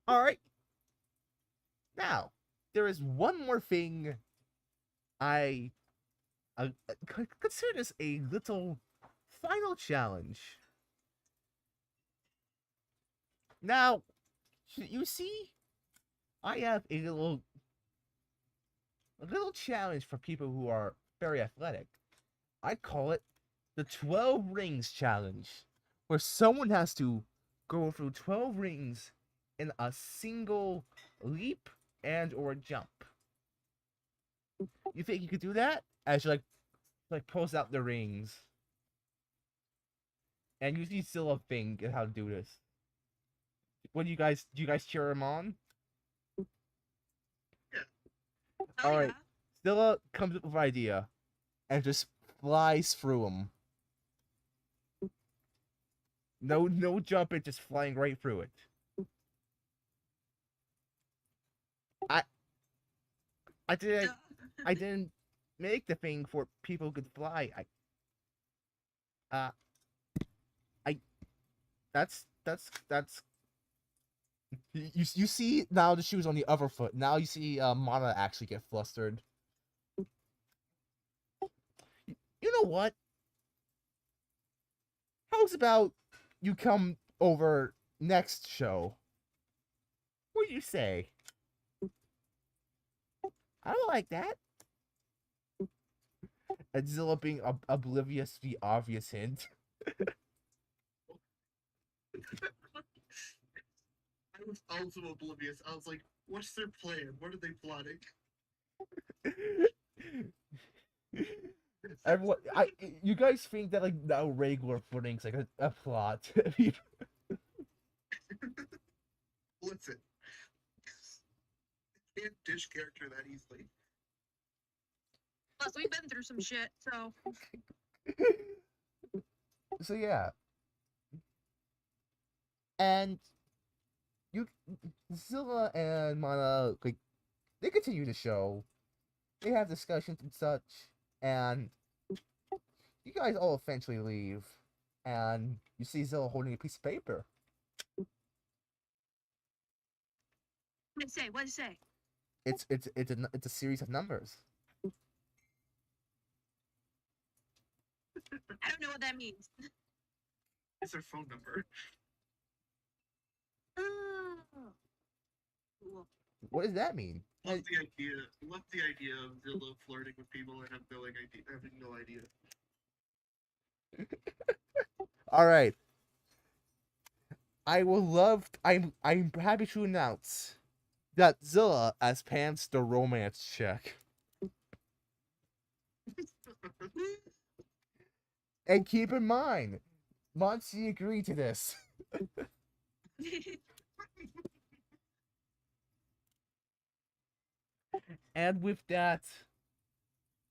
All right. Now, there is one more thing I consider this a little final challenge. Now, you see, I have a little challenge for people who are very athletic. I call it the 12 rings challenge, where someone has to go through 12 rings in a single leap and or jump. You think you could do that? As you like pulls out the rings. And you see Scylla think how to do this. What do you guys cheer him on? Oh, All right. yeah. Scylla comes up with an idea and just flies through him. No jumping, just flying right through it. I didn't make the thing for people who could fly. That's you see now the shoe's on the other foot. Now you see Mana actually get flustered. You know what? How's about you come over next show? What do you say? I don't like that. Zilla being oblivious to the obvious hint. I was also oblivious. I was like, what's their plan? What are they plotting? Everyone, you guys think that like now regular footing's like a plot? Listen, can't dish character that easily. Plus, we've been through some shit, so. So yeah, and Zilla and Mana, like, they continue the show. They have discussions and such, and you guys all eventually leave, and you see Zilla holding a piece of paper. What did it say? What did it say? It's a series of numbers. I don't know what that means. It's their phone number. Oh. Cool. What does that mean? Love the idea. Love the idea of Zilla flirting with people and having no idea. All right. I'm happy to announce that Zilla has passed the romance check. And keep in mind, Monty agreed to this. And with that,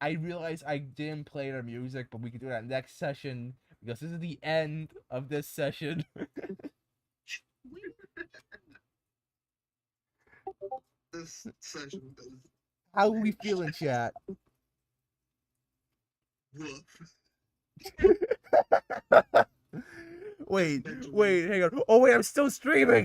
I realize I didn't play their music, but we can do that next session because this is the end of this session. This session is How are we feeling, chat? woof. Wait, hang on. Oh wait, I'm still streaming.